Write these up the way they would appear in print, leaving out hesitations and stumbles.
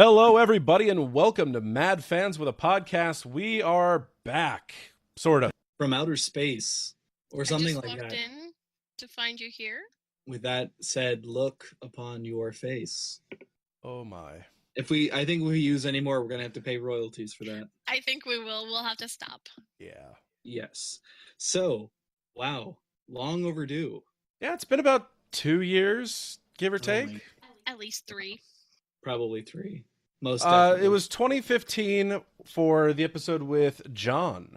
Hello, everybody, and welcome to Mad Fans with a Podcast. We are back, sort of. From outer space or I something just like walked that. in to find you here. With that said, look upon your face. Oh my. I think if we use any more, we're gonna have to pay royalties for that. I think we will. We'll have to stop. Yeah. Yes. So, wow, long overdue. Yeah, it's been about 2 years, give or take. my- At least 3. Probably 3. Most It definitely. was 2015 for the episode with John.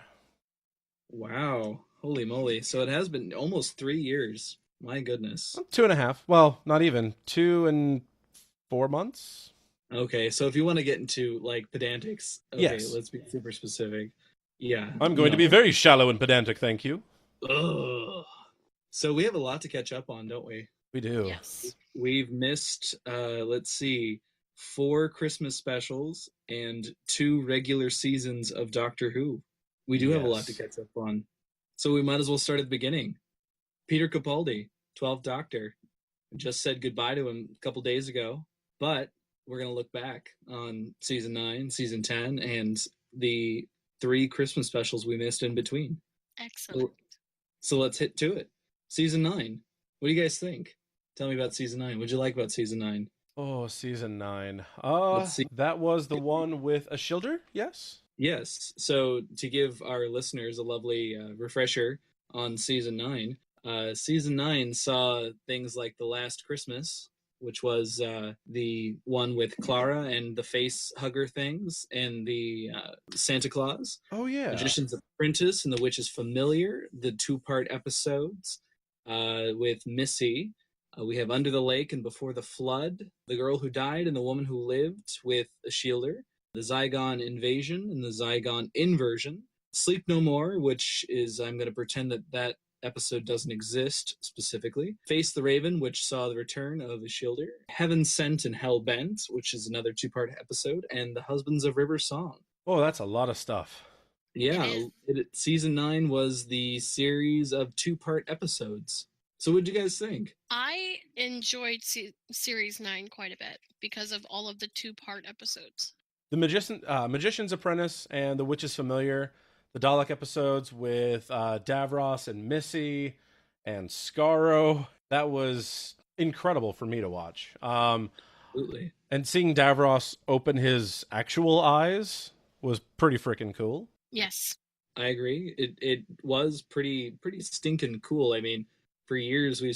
Wow. Holy moly. So it has been almost 3 years. My goodness. 2.5. Well, not even. 2 and 4 months. Okay, so if you want to get into like pedantics, okay, Yes. let's be super specific. Yeah. I'm going to be no. very shallow and pedantic, thank you. Ugh. So we have a lot to catch up on, don't we? We do. Yes. We've missed, let's see, 4 Christmas specials and 2 regular seasons of Doctor Who. We do have a lot to Yes. catch up on. So we might as well start at the beginning. Peter Capaldi, 12th Doctor. Just said goodbye to him a couple days ago, but we're going to look back on season 9, season 10, and the 3 Christmas specials we missed in between. Excellent. So let's hit to it. Season 9. What do you guys think? Tell me about season 9. What'd you like about season 9? Oh, season 9. Let's see. That was the one with a Ashildr, yes? Yes. So to give our listeners a lovely refresher on season 9, season 9 saw things like The Last Christmas, which was the one with Clara and the face hugger things, and the Santa Claus, Oh, yeah. Magician's Apprentice, and The Witch's Familiar, the 2-part episodes with Missy. We have Under the Lake and Before the Flood, The Girl Who Died and the Woman Who Lived with a Shielder, The Zygon Invasion and the Zygon Inversion, Sleep No More, which is, I'm going to pretend that episode doesn't exist specifically, Face the Raven, which saw the return of the Shielder, Heaven Sent and Hell Bent, which is another 2-part episode, and The Husbands of River Song. Oh, that's a lot of stuff. Yeah, It season 9 was the series of 2-part episodes. So what did you guys think? I enjoyed Series 9 quite a bit because of all of the 2-part episodes. The Magician's Apprentice and The Witch's Familiar, the Dalek episodes with Davros and Missy and Skaro. That was incredible for me to watch. Absolutely. And seeing Davros open his actual eyes was pretty freaking cool. Yes. I agree. It was pretty stinking cool. I mean, for years we've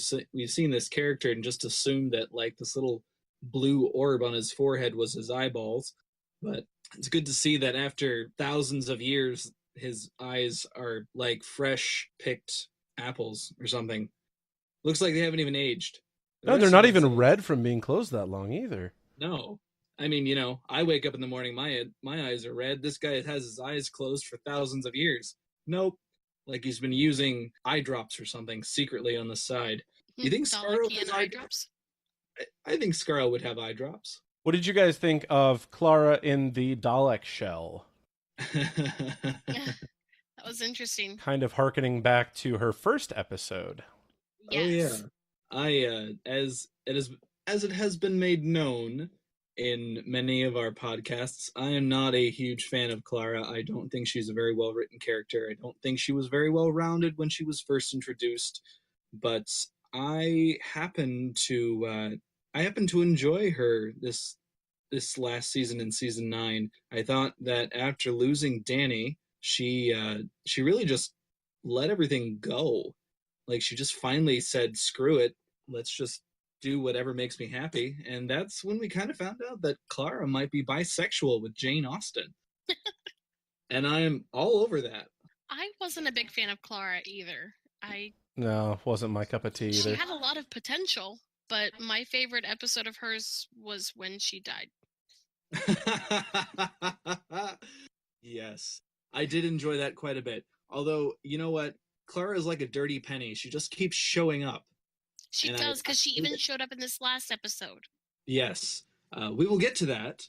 seen this character and just assumed that like this little blue orb on his forehead was his eyeballs, but it's good to see that after thousands of years his eyes are like fresh picked apples or something. Looks like they haven't even aged. No, they're not even red from being closed that long either. No. I mean, you know, I wake up in the morning, my eyes are red. This guy has his eyes closed for thousands of years. Nope. Like he's been using eye drops or something secretly on the side. You think Scarrow Daleki has and eye eye drops? I think Scarrow would have eye drops. What did you guys think of Clara in the Dalek shell? That was interesting. Kind of hearkening back to her first episode. Yes. Oh yeah. As it has been made known in many of our podcasts, I am not a huge fan of Clara. I don't think she's a very well written character. I don't think she was very well rounded when she was first introduced. But I happen to enjoy her this last season in season 9. I thought that after losing Danny, she really just let everything go. Like she just finally said, "Screw it, let's just do whatever makes me happy." And that's when we kind of found out that Clara might be bisexual with Jane Austen. And I'm all over that. I wasn't a big fan of Clara either. No, wasn't my cup of tea She either. had a lot of potential, but my favorite episode of hers was when she died. Yes, I did enjoy that quite a bit. Although, you know what? Clara is like a dirty penny. She just keeps showing up. She And does, because she even showed up in this last episode. Yes, we will get to that.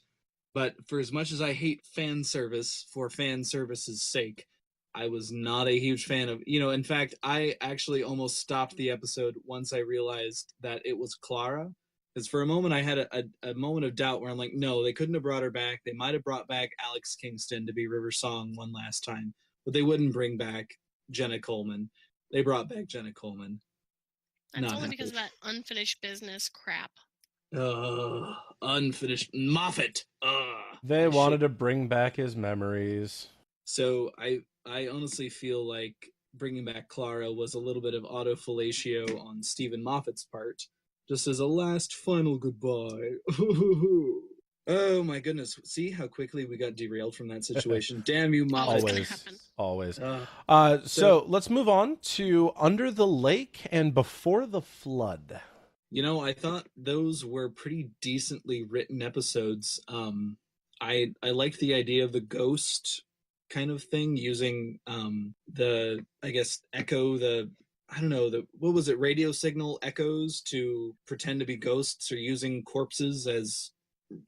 But for as much as I hate fan service for fan service's sake, I was not a huge fan of, in fact, I actually almost stopped the episode once I realized that it was Clara Because for a moment I had a moment of doubt where I'm like, no, they couldn't have brought her back. They might have brought back Alex Kingston to be River Song one last time, but they wouldn't bring back Jenna Coleman. They brought back Jenna Coleman. That's Not only happy. because of that unfinished business crap. Unfinished Moffat. They wanted to bring back his memories. So I honestly feel like bringing back Clara was a little bit of autofellatio on Stephen Moffat's part, just as a last final goodbye. Oh my goodness! See how quickly we got derailed from that situation. Damn you, Moffat! Gonna happen. Always. So So let's move on to Under the Lake and Before the Flood. you know, I thought those were pretty decently written episodes. I liked the idea of the ghost kind of thing using the, I guess, echo, the, I don't know, the, what was it, radio signal echoes to pretend to be ghosts, or using corpses as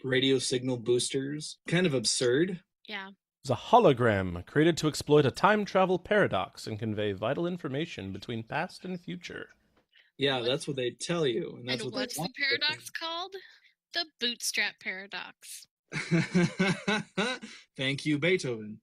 radio signal boosters. Kind of absurd. Yeah. It's a hologram created to exploit a time travel paradox and convey vital information between past and future. Yeah, What- that's what they tell you. And And that's what what's the paradox called? The bootstrap paradox. Thank you, Beethoven.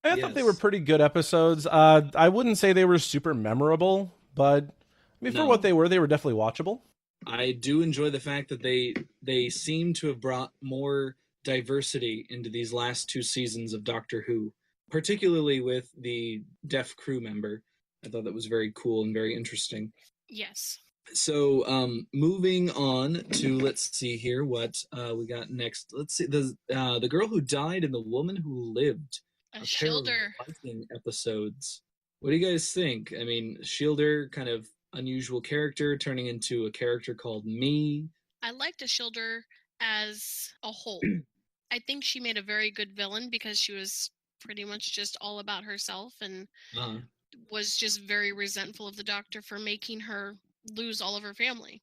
I thought they were pretty good episodes. I wouldn't say they were super memorable, but I mean, for No. what they were definitely watchable. I do enjoy the fact that they seem to have brought more diversity into these last two seasons of Doctor Who, particularly with the deaf crew member. I thought that was very cool and very interesting. Yes. So, moving on to, let's see here what we got next. Let's see, the girl who died and the woman who lived. A pair of Shielder. Viking episodes. What do you guys think? I mean, Shielder, kind of unusual character, turning into a character called Me. I liked a Shielder as a whole. I think she made a very good villain because she was pretty much just all about herself and was just very resentful of the Doctor for making her lose all of her family.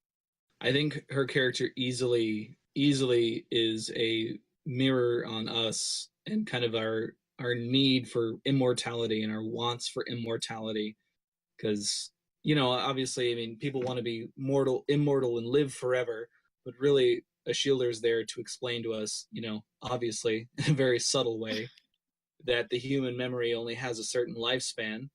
I think her character easily is a mirror on us and kind of our need for immortality and our wants for immortality. Because, you know, obviously, I mean, people want to be immortal and live forever, but really a Shielder is there to explain to us, you know, obviously in a very subtle way, that the human memory only has a certain lifespan.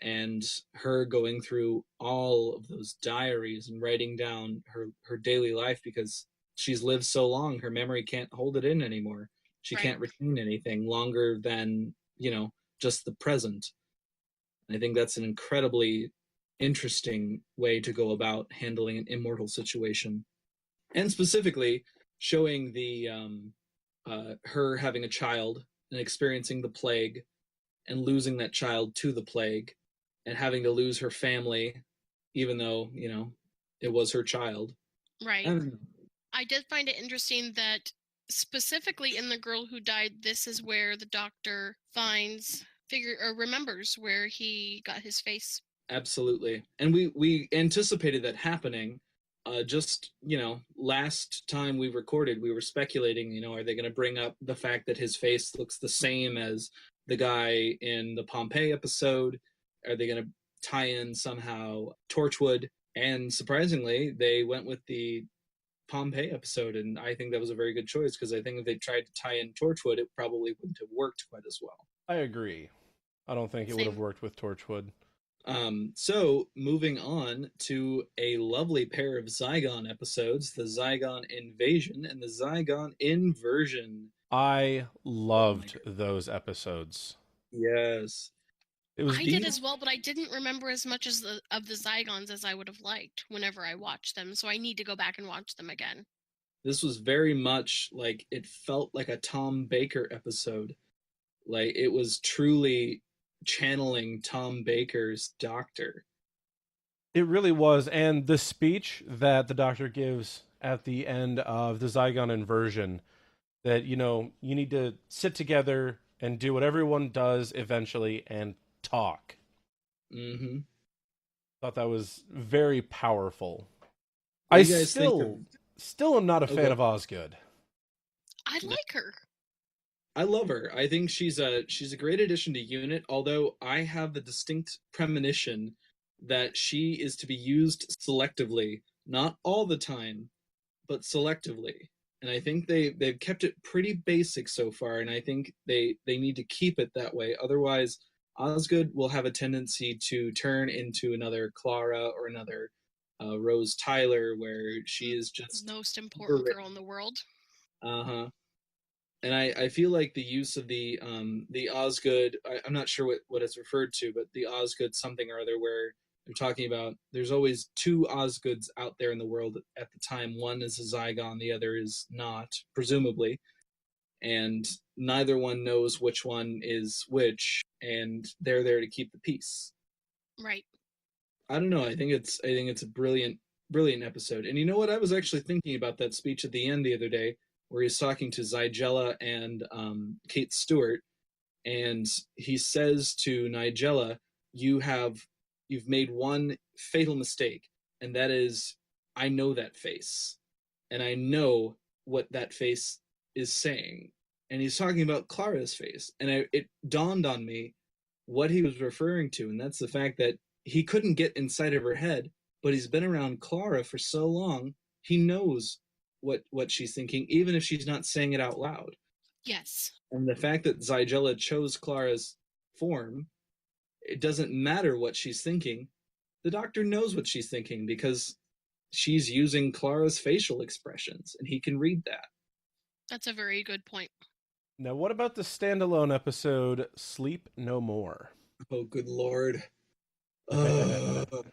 And her going through all of those diaries and writing down her daily life, because she's lived so long, her memory can't hold it in anymore. She can't retain anything longer than, you know, just the present. And I think that's an incredibly interesting way to go about handling an immortal situation. And specifically showing the her having a child and experiencing the plague and losing that child to the plague, and having to lose her family, even though, you know, it was her child. Right. I did find it interesting that specifically in The Girl Who Died, this is where the Doctor remembers where he got his face. Absolutely. And we anticipated that happening. Just, you know, last time we recorded, we were speculating, you know, are they going to bring up the fact that his face looks the same as the guy in the Pompeii episode? Are they going to tie in somehow Torchwood? And surprisingly, they went with the Pompeii episode, and I think that was a very good choice, because I think if they tried to tie in Torchwood, it probably wouldn't have worked quite as well. I agree. I don't think it would have worked with Torchwood. So moving on to a lovely pair of Zygon episodes, the Zygon Invasion and the Zygon Inversion. I loved those episodes. Yes. I did as well, but I didn't remember as much as of the Zygons as I would have liked whenever I watched them, so I need to go back and watch them again. This was very much like, it felt like a Tom Baker episode. Like, it was truly channeling Tom Baker's Doctor. It really was, and the speech that the Doctor gives at the end of the Zygon Inversion, that, you know, you need to sit together and do what everyone does eventually and talk. Mm-hmm. Thought that was very powerful. I still am not a fan of Osgood. I like her. I love her. I think she's a great addition to UNIT, although I have the distinct premonition that she is to be used selectively not all the time, but selectively. And I think they've kept it pretty basic so far, and I think they need to keep it that way. Otherwise, Osgood will have a tendency to turn into another Clara or another Rose Tyler, where she is just most important girl in the world. Uh-huh. And I feel like the use of the Osgood, I'm not sure what it's referred to, but the Osgood something or other, where they're talking about there's always two Osgoods out there in the world at the time. One is a Zygon, the other is not, presumably, and neither one knows which one is which, and they're there to keep the peace. Right. I don't know. I think it's a brilliant episode. And you know what? I was actually thinking about that speech at the end the other day, where he's talking to Zygella and Kate Stewart, and he says to Nigella, "You've made one fatal mistake, and that is, I know that face, and I know what that face is saying." And he's talking about Clara's face, and it dawned on me what he was referring to, and that's the fact that he couldn't get inside of her head, but he's been around Clara for so long, he knows what she's thinking, even if she's not saying it out loud. Yes. And the fact that Zygella chose Clara's form, it doesn't matter what she's thinking. The Doctor knows what she's thinking because she's using Clara's facial expressions, and he can read that. That's a very good point. Now, what about the standalone episode Sleep No More? Oh, good Lord. I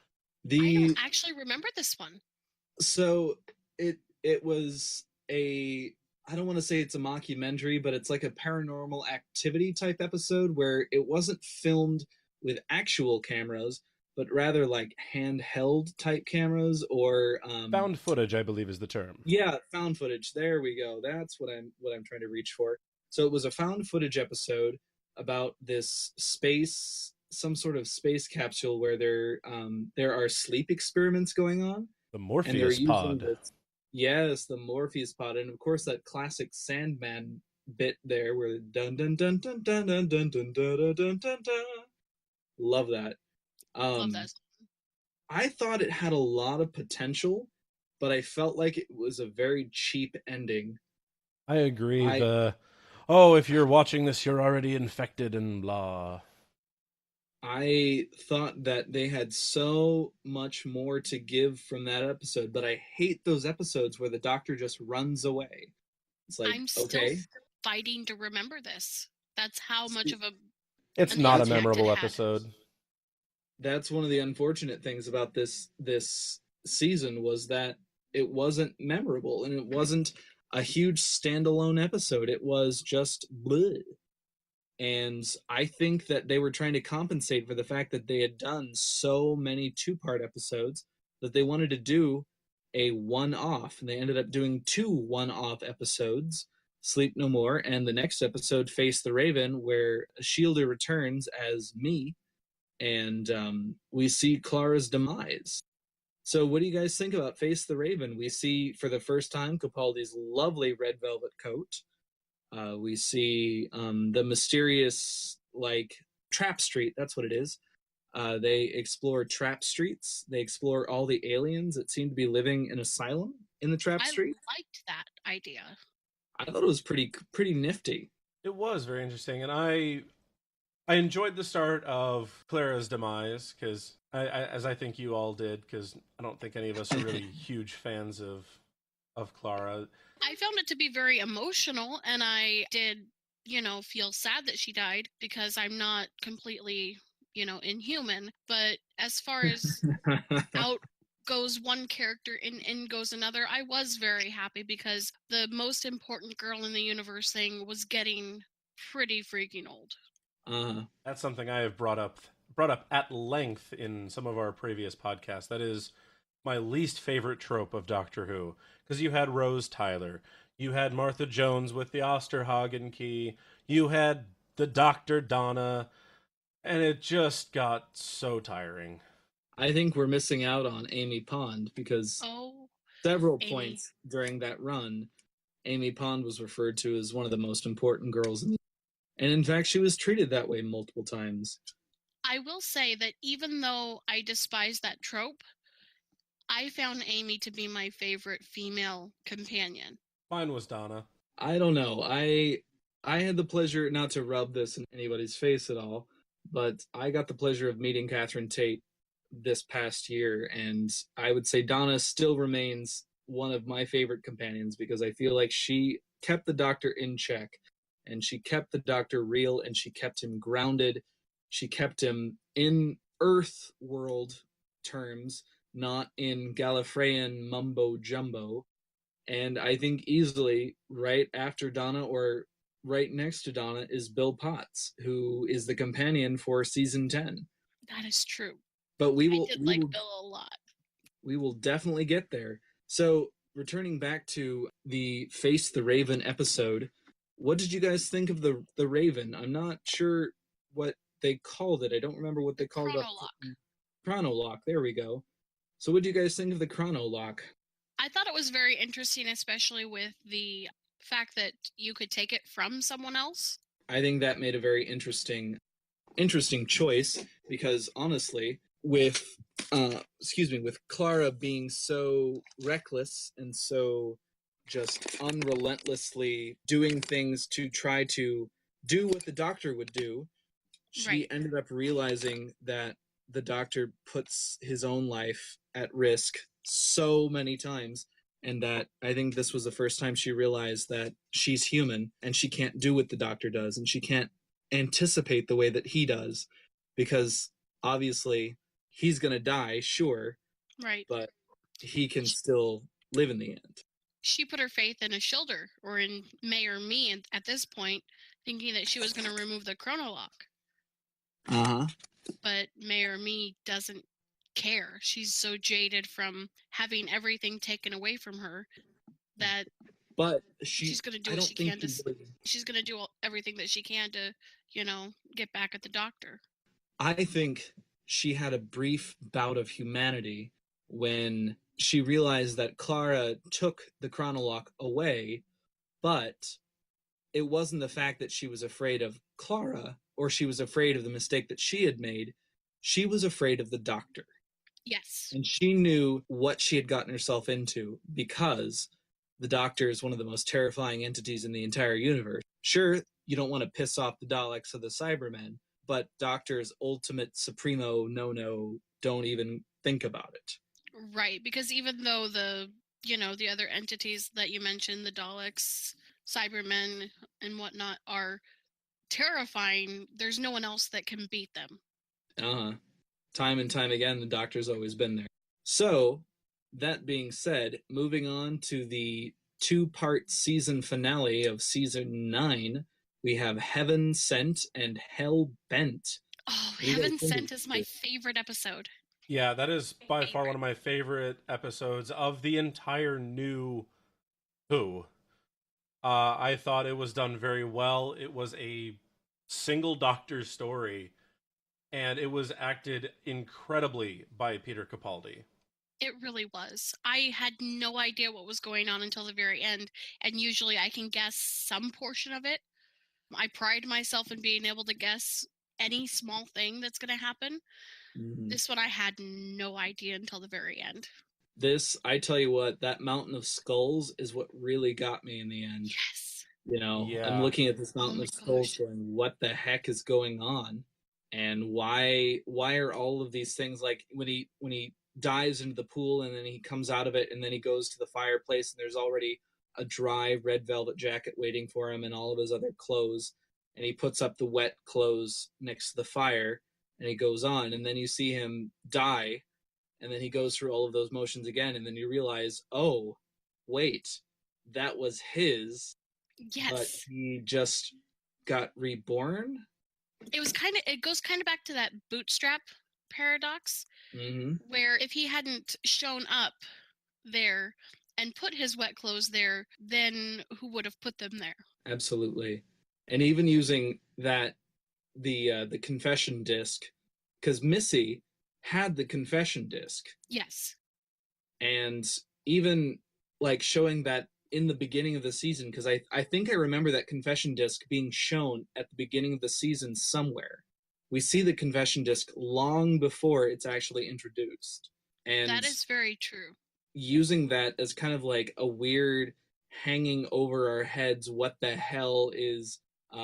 don't actually remember this one. So it was I don't want to say it's a mockumentary, but it's like a paranormal activity type episode where it wasn't filmed with actual cameras, but rather like handheld type cameras or found footage, I believe is the term. Yeah, found footage. There we go. That's what I'm trying to reach for. So it was a found footage episode about this space, some sort of space capsule where there are sleep experiments going on. The Morpheus pod. Yes, the Morpheus pod, and of course that classic Sandman bit there where dun dun dun dun dun dun dun dun dun dun dun dun. Love that. Love that. I thought it had a lot of potential, but I felt like it was a very cheap ending. I agree. If you're watching this, you're already infected and blah. I thought that they had so much more to give from that episode, but I hate those episodes where the Doctor just runs away. It's like, I'm still fighting to remember this. That's how much of a... It's not a memorable episode. That's one of the unfortunate things about this season, was that it wasn't memorable, and it wasn't a huge standalone episode. It was just bleh. And I think that they were trying to compensate for the fact that they had done so many two-part episodes that they wanted to do a one-off, and they ended up doing 2 one-off episodes, Sleep No More, and the next episode, Face the Raven, where Shielder returns as me, and we see Clara's demise. So what do you guys think about Face the Raven? We see, for the first time, Capaldi's lovely red velvet coat. We see the mysterious, Trap Street. That's what it is. They explore Trap Streets. They explore all the aliens that seem to be living in asylum in the Trap Street. I liked that idea. I thought it was pretty nifty. It was very interesting, and I enjoyed the start of Clara's demise, because as I think you all did, because I don't think any of us are really huge fans of Clara. I found it to be very emotional, and I did, feel sad that she died, because I'm not completely, inhuman. But as far as out goes one character and in goes another, I was very happy, because the most important girl in the universe thing was getting pretty freaking old. That's something I have brought up at length in some of our previous podcasts. That is my least favorite trope of Doctor Who, because you had Rose Tyler, you had Martha Jones with the Osterhagen key, you had the Dr. Donna, and it just got so tiring. I think we're missing out on Amy Pond, because several points during that run, Amy Pond was referred to as one of the most important girls in the... And in fact, she was treated that way multiple times. I will say that even though I despise that trope, I found Amy to be my favorite female companion. Mine was Donna. I don't know. I had the pleasure, not to rub this in anybody's face at all, but I got the pleasure of meeting Catherine Tate this past year, and I would say Donna still remains one of my favorite companions because I feel like she kept the Doctor in check, and she kept the Doctor real, and she kept him grounded. She kept him in Earth world terms, not in Gallifreyan mumbo jumbo. And I think easily right after Donna or right next to Donna is Bill Potts, who is the companion for season 10. That is true. But I did like Bill a lot. We will definitely get there. So, returning back to the Face the Raven episode, what did you guys think of the Raven? I'm not sure what they called it. I don't remember what they called it. Chronolock. There we go. So what do you guys think of the Chronolock? I thought it was very interesting, especially with the fact that you could take it from someone else. I think that made a very interesting choice because honestly, with Clara being so reckless and so just unrelentlessly doing things to try to do what the Doctor would do, she ended up realizing that the Doctor puts his own life at risk so many times, and that I think this was the first time she realized that she's human and she can't do what the Doctor does, and she can't anticipate the way that he does, because obviously he's gonna die, sure, but he can still live in the end. She put her faith in Ashildr or in May or Me at this point, thinking that she was going to remove the Chronolock. But May or Me doesn't care. She's so jaded from having everything taken away from her that she's going to do what she can she's going to do everything that she can to, get back at the Doctor. I think she had a brief bout of humanity when she realized that Clara took the Chronolock away, but it wasn't the fact that she was afraid of Clara or she was afraid of the mistake that she had made. She was afraid of the Doctor. Yes. And she knew what she had gotten herself into because the Doctor is one of the most terrifying entities in the entire universe. Sure, you don't want to piss off the Daleks or the Cybermen, but Doctor's ultimate supremo no-no, don't even think about it. Right, because even though the other entities that you mentioned, the Daleks, Cybermen, and whatnot, are terrifying, there's no one else that can beat them. Time and time again, the Doctor's always been there. So, that being said, moving on to the 2-part season finale of season 9, we have Heaven Sent and Hell Bent. Oh, Heaven Sent is my favorite episode. Yeah, that is by far one of my favorite episodes of the entire new Who. I thought it was done very well. It was a single Doctor story, and it was acted incredibly by Peter Capaldi. It really was. I had no idea what was going on until the very end, and usually I can guess some portion of it. I pride myself in being able to guess any small thing that's going to happen. Mm-hmm. This one I had no idea until the very end. This, I tell you what, that mountain of skulls is what really got me in the end. Yes. I'm looking at this mountain of skulls going, what the heck is going on? And why are all of these things, like when he dives into the pool and then he comes out of it and then he goes to the fireplace and there's already a dry red velvet jacket waiting for him and all of his other clothes, and he puts up the wet clothes next to the fire and he goes on, and then you see him die, and then he goes through all of those motions again, and then you realize, oh, wait, that was his. Yes. But he just got reborn. It goes kind of back to that bootstrap paradox, where if he hadn't shown up there and put his wet clothes there, then who would have put them there? Absolutely. And even using that, the confession disc, because Missy had the confession disc. Yes. And even like showing that in the beginning of the season, because I think I remember that confession disc being shown at the beginning of the season somewhere. We see the confession disc long before it's actually introduced. And that is very true. using that as kind of like a weird hanging over our heads, what the hell is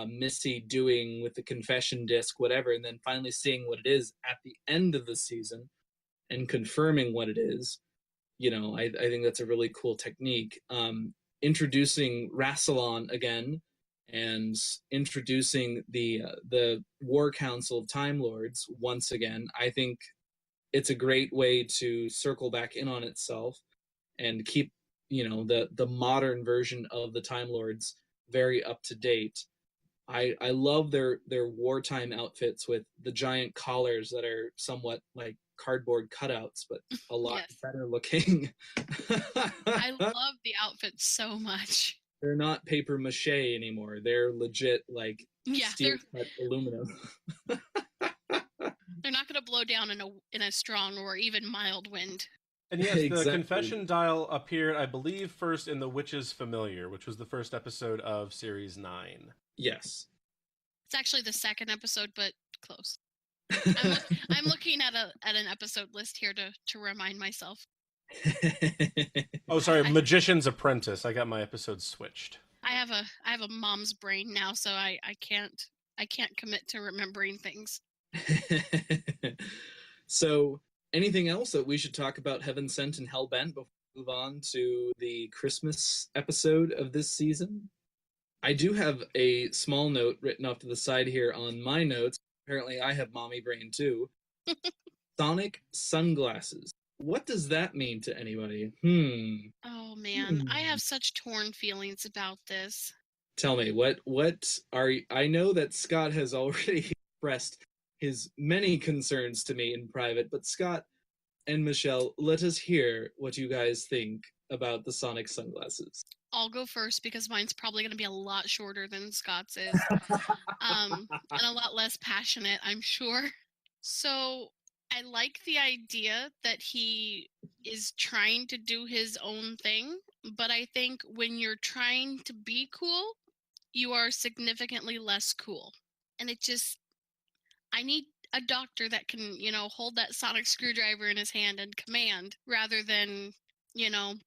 Missy doing with the confession disc, whatever, and then finally seeing what it is at the end of the season and confirming what it is. I think that's a really cool technique. Introducing Rassilon again and introducing the War Council of Time Lords once again, I think it's a great way to circle back in on itself and keep the modern version of the Time Lords very up to date. I love their wartime outfits with the giant collars that are somewhat like cardboard cutouts, but a lot Yes. better looking. I love the outfits so much. They're not paper mache anymore. They're legit like steel cut aluminum. They're not going to blow down in a strong or even mild wind. And yes, Exactly. The confession dial appeared, I believe, first in The Witch's Familiar, which was the first episode of Series 9. Yes. It's actually the second episode, but close. I'm looking at an episode list here to remind myself. Oh, sorry, Magician's Apprentice. I got my episodes switched. I have a mom's brain now, so I can't commit to remembering things. So, anything else that we should talk about Heaven Sent and Hellbent before we move on to the Christmas episode of this season? I do have a small note written off to the side here on my notes. Apparently, I have mommy brain too. Sonic sunglasses. What does that mean to anybody? Oh man, I have such torn feelings about this. Tell me, what are you, I know that Scott has already expressed his many concerns to me in private, but Scott and Michelle, let us hear what you guys think about the Sonic sunglasses. I'll go first because mine's probably going to be a lot shorter than Scott's is, and a lot less passionate, I'm sure. So I like the idea that he is trying to do his own thing, but I think when you're trying to be cool, you are significantly less cool. And I need a doctor that can, hold that sonic screwdriver in his hand and command rather than,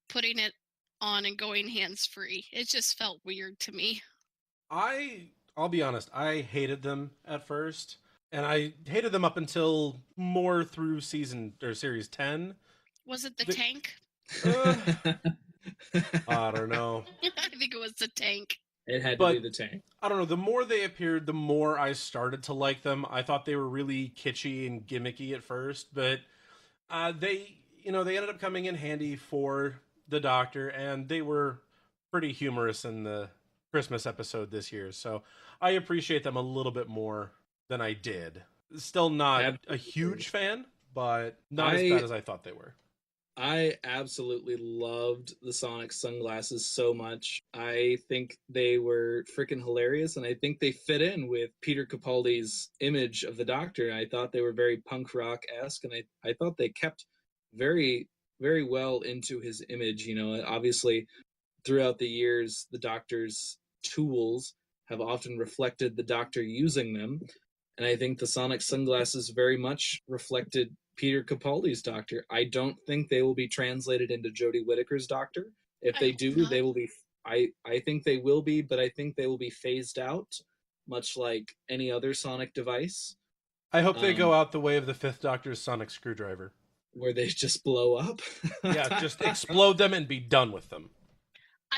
putting it on and going hands-free. It just felt weird to me. I'll be honest, I hated them at first. And I hated them up until more through series 10. Was it the tank? I don't know. I think it was the tank. It had to be the tank. I don't know. The more they appeared, the more I started to like them. I thought they were really kitschy and gimmicky at first, but they ended up coming in handy for the Doctor, and they were pretty humorous in the Christmas episode this year. So I appreciate them a little bit more than I did. Still not a huge fan, but not as bad as I thought they were. I absolutely loved the Sonic sunglasses so much. I think they were freaking hilarious, and I think they fit in with Peter Capaldi's image of the Doctor. I thought they were very punk rock-esque, and I thought they kept very, very well into his image. Obviously, throughout the years, the Doctor's tools have often reflected the Doctor using them, and I think the Sonic sunglasses very much reflected Peter Capaldi's Doctor. I don't think they will be translated into Jodie Whittaker's Doctor. If they do, they will be. I think they will be, but I think they will be phased out, much like any other Sonic device. I hope they go out the way of the Fifth Doctor's Sonic screwdriver, where they just blow up. Yeah, just explode them and be done with them.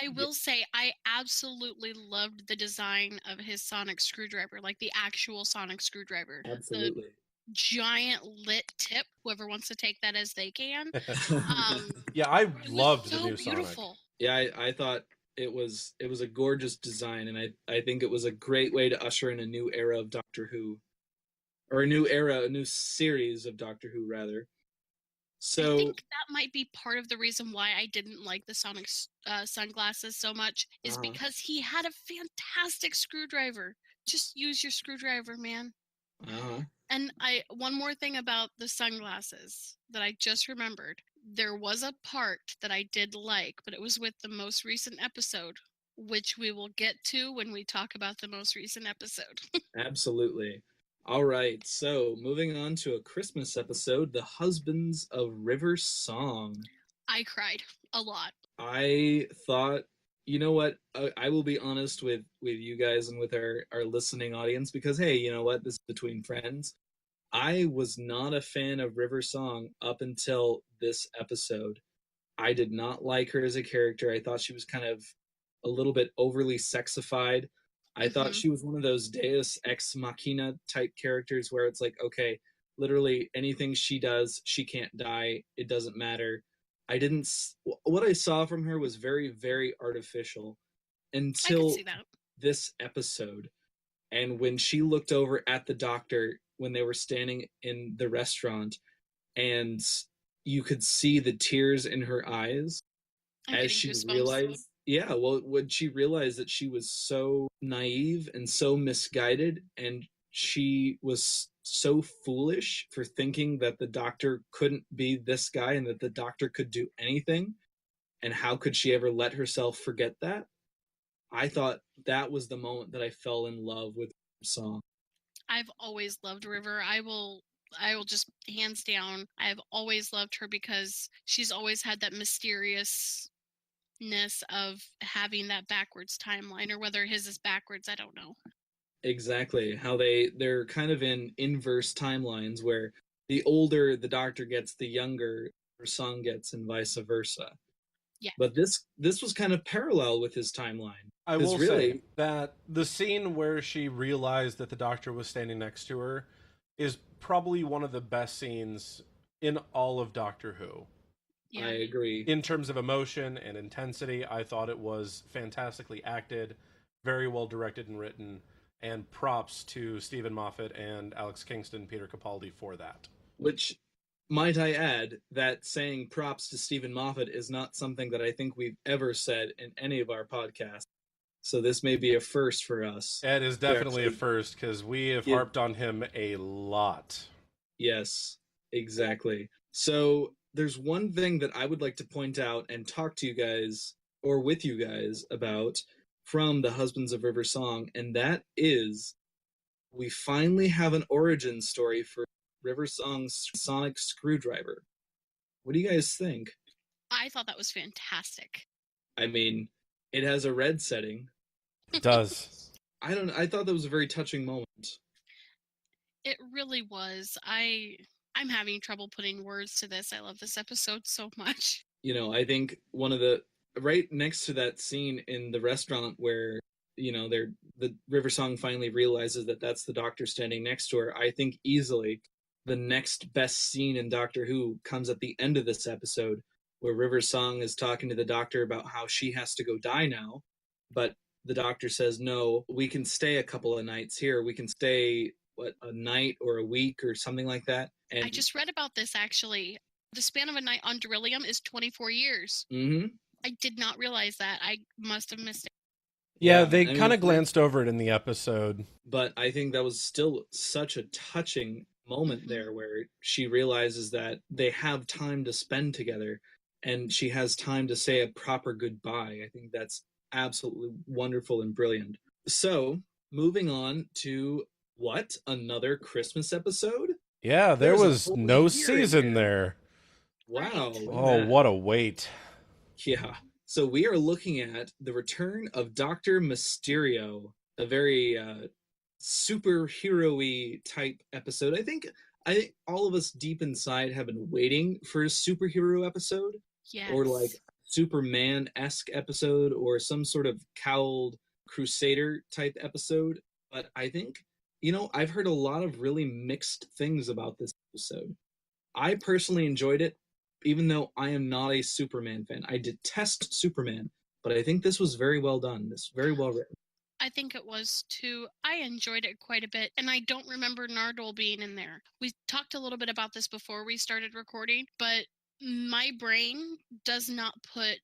I will say I absolutely loved the design of his sonic screwdriver, like the actual sonic screwdriver. Absolutely. The giant lit tip, whoever wants to take that as they can. Yeah, I loved the new beautiful. Sonic. Yeah, I thought it was a gorgeous design, and I think it was a great way to usher in a new era of Doctor Who. Or a new series of Doctor Who, rather. So I think that might be part of the reason why I didn't like the Sonic sunglasses so much, is because he had a fantastic screwdriver. Just use your screwdriver, man. And one more thing about the sunglasses that I just remembered. There was a part that I did like, but it was with the most recent episode, which we will get to when we talk about the most recent episode. Absolutely. All right, so moving on to a Christmas episode, The Husbands of River Song. I cried a lot. I thought, you know what? I will be honest with you guys and with our listening audience because, hey, you know what? This is between friends. I was not a fan of River Song up until this episode. I did not like her as a character. I thought she was kind of a little bit overly sexified. I thought she was one of those Deus Ex Machina type characters where it's like, okay, literally anything she does, she can't die. It doesn't matter. What I saw from her was very, very artificial I can until see that. this episode. And when she looked over at the doctor when they were standing in the restaurant and you could see the tears in her eyes I'm as getting she goosebumps. realized, yeah, well, when she realized that she was so naive and so misguided, and she was so foolish for thinking that the doctor couldn't be this guy and that the doctor could do anything, and how could she ever let herself forget that? I thought that was the moment that I fell in love with the song. I've always loved River. I will just hands down. I've always loved her because she's always had that mysteriousness of having that backwards timeline, or whether his is backwards, I don't know. Exactly. How they're kind of in inverse timelines where the older the doctor gets, the younger her son gets, and vice versa. Yeah. But this was kind of parallel with his timeline. I will really say that the scene where she realized that the doctor was standing next to her is probably one of the best scenes in all of Doctor Who. Yeah. I agree. In terms of emotion and intensity, I thought it was fantastically acted, very well directed and written, and props to Stephen Moffat and Alex Kingston, Peter Capaldi for that. Which, might I add, that saying props to Stephen Moffat is not something that I think we've ever said in any of our podcasts. So this may be a first for us. It is definitely a first because we have harped on him a lot. Yes, exactly. So there's one thing that I would like to point out and talk to you guys, or with you guys, about from the Husbands of River Song, and that is we finally have an origin story for River Song's sonic screwdriver. What do you guys think? I thought that was fantastic. I mean, it has a red setting. It does. I thought that was a very touching moment. It really was. I'm having trouble putting words to this. I love this episode so much. You know, I think one of the right next to that scene in the restaurant where, you know, the River Song finally realizes that that's the doctor standing next to her. I think easily the next best scene in Doctor Who comes at the end of this episode, where River Song is talking to the doctor about how she has to go die now, but the doctor says, no, we can stay a couple of nights here. We can stay, a night or a week or something like that. And I just read about this, actually. The span of a night on Beryllium is 24 years. Mm-hmm. I did not realize that. I must have missed it. Yeah, they kind of glanced over it in the episode. But I think that was still such a touching moment there where she realizes that they have time to spend together and she has time to say a proper goodbye. I think that's absolutely wonderful and brilliant. So, moving on to another Christmas episode? Yeah, there was no season there. Wow. Oh, what a wait. Yeah. So we are looking at the return of Dr. Mysterio, a very superhero-y type episode. I think all of us deep inside have been waiting for a superhero episode. Yes. Or like Superman-esque episode or some sort of cowled crusader type episode. But I think, you know, I've heard a lot of really mixed things about this episode. I personally enjoyed it, even though I am not a Superman fan. I detest Superman, but I think this was very well done. This very well written. I think it was too. I enjoyed it quite a bit, and I don't remember Nardole being in there. We talked a little bit about this before we started recording, but my brain does not put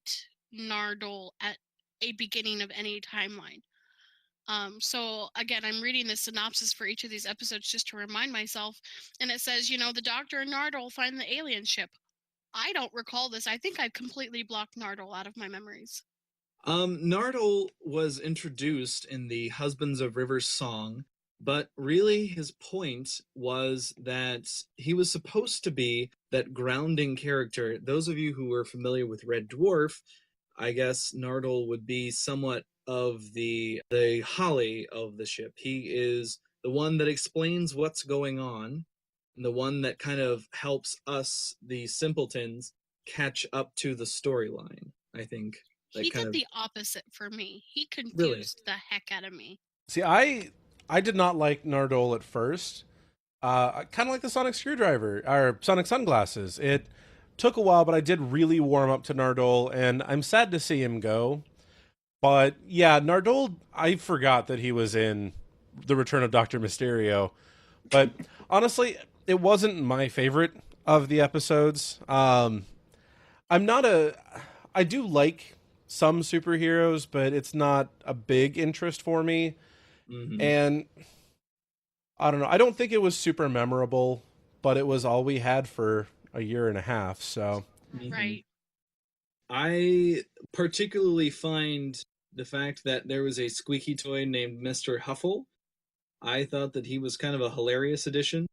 Nardole at a beginning of any timeline. So again, I'm reading the synopsis for each of these episodes just to remind myself, and it says, you know, the Doctor and Nardole find the alien ship. I don't recall this. I think I've completely blocked Nardole out of my memories. Nardole was introduced in the Husbands of River Song But really, his point was that he was supposed to be that grounding character. Those of you who are familiar with Red Dwarf, I guess Nardole would be somewhat of the Holly of the ship. He is the one that explains what's going on, and the one that kind of helps us, the simpletons, catch up to the storyline. I think that He kind did of the opposite for me. He really. confused the heck out of me. See, I did not like Nardole at first. Kind of like the Sonic Screwdriver or Sonic Sunglasses. It took a while, but I did really warm up to Nardole, and I'm sad to see him go. But yeah, Nardole, I forgot that he was in The Return of Dr. Mysterio. But honestly, it wasn't my favorite of the episodes. I'm not a. I do like some superheroes, but it's not a big interest for me. Mhm. And I don't know. I don't think it was super memorable, but it was all we had for a year and a half. So Mhm. Right. I particularly find the fact that there was a squeaky toy named Mr. Huffle. I thought that he was kind of a hilarious addition,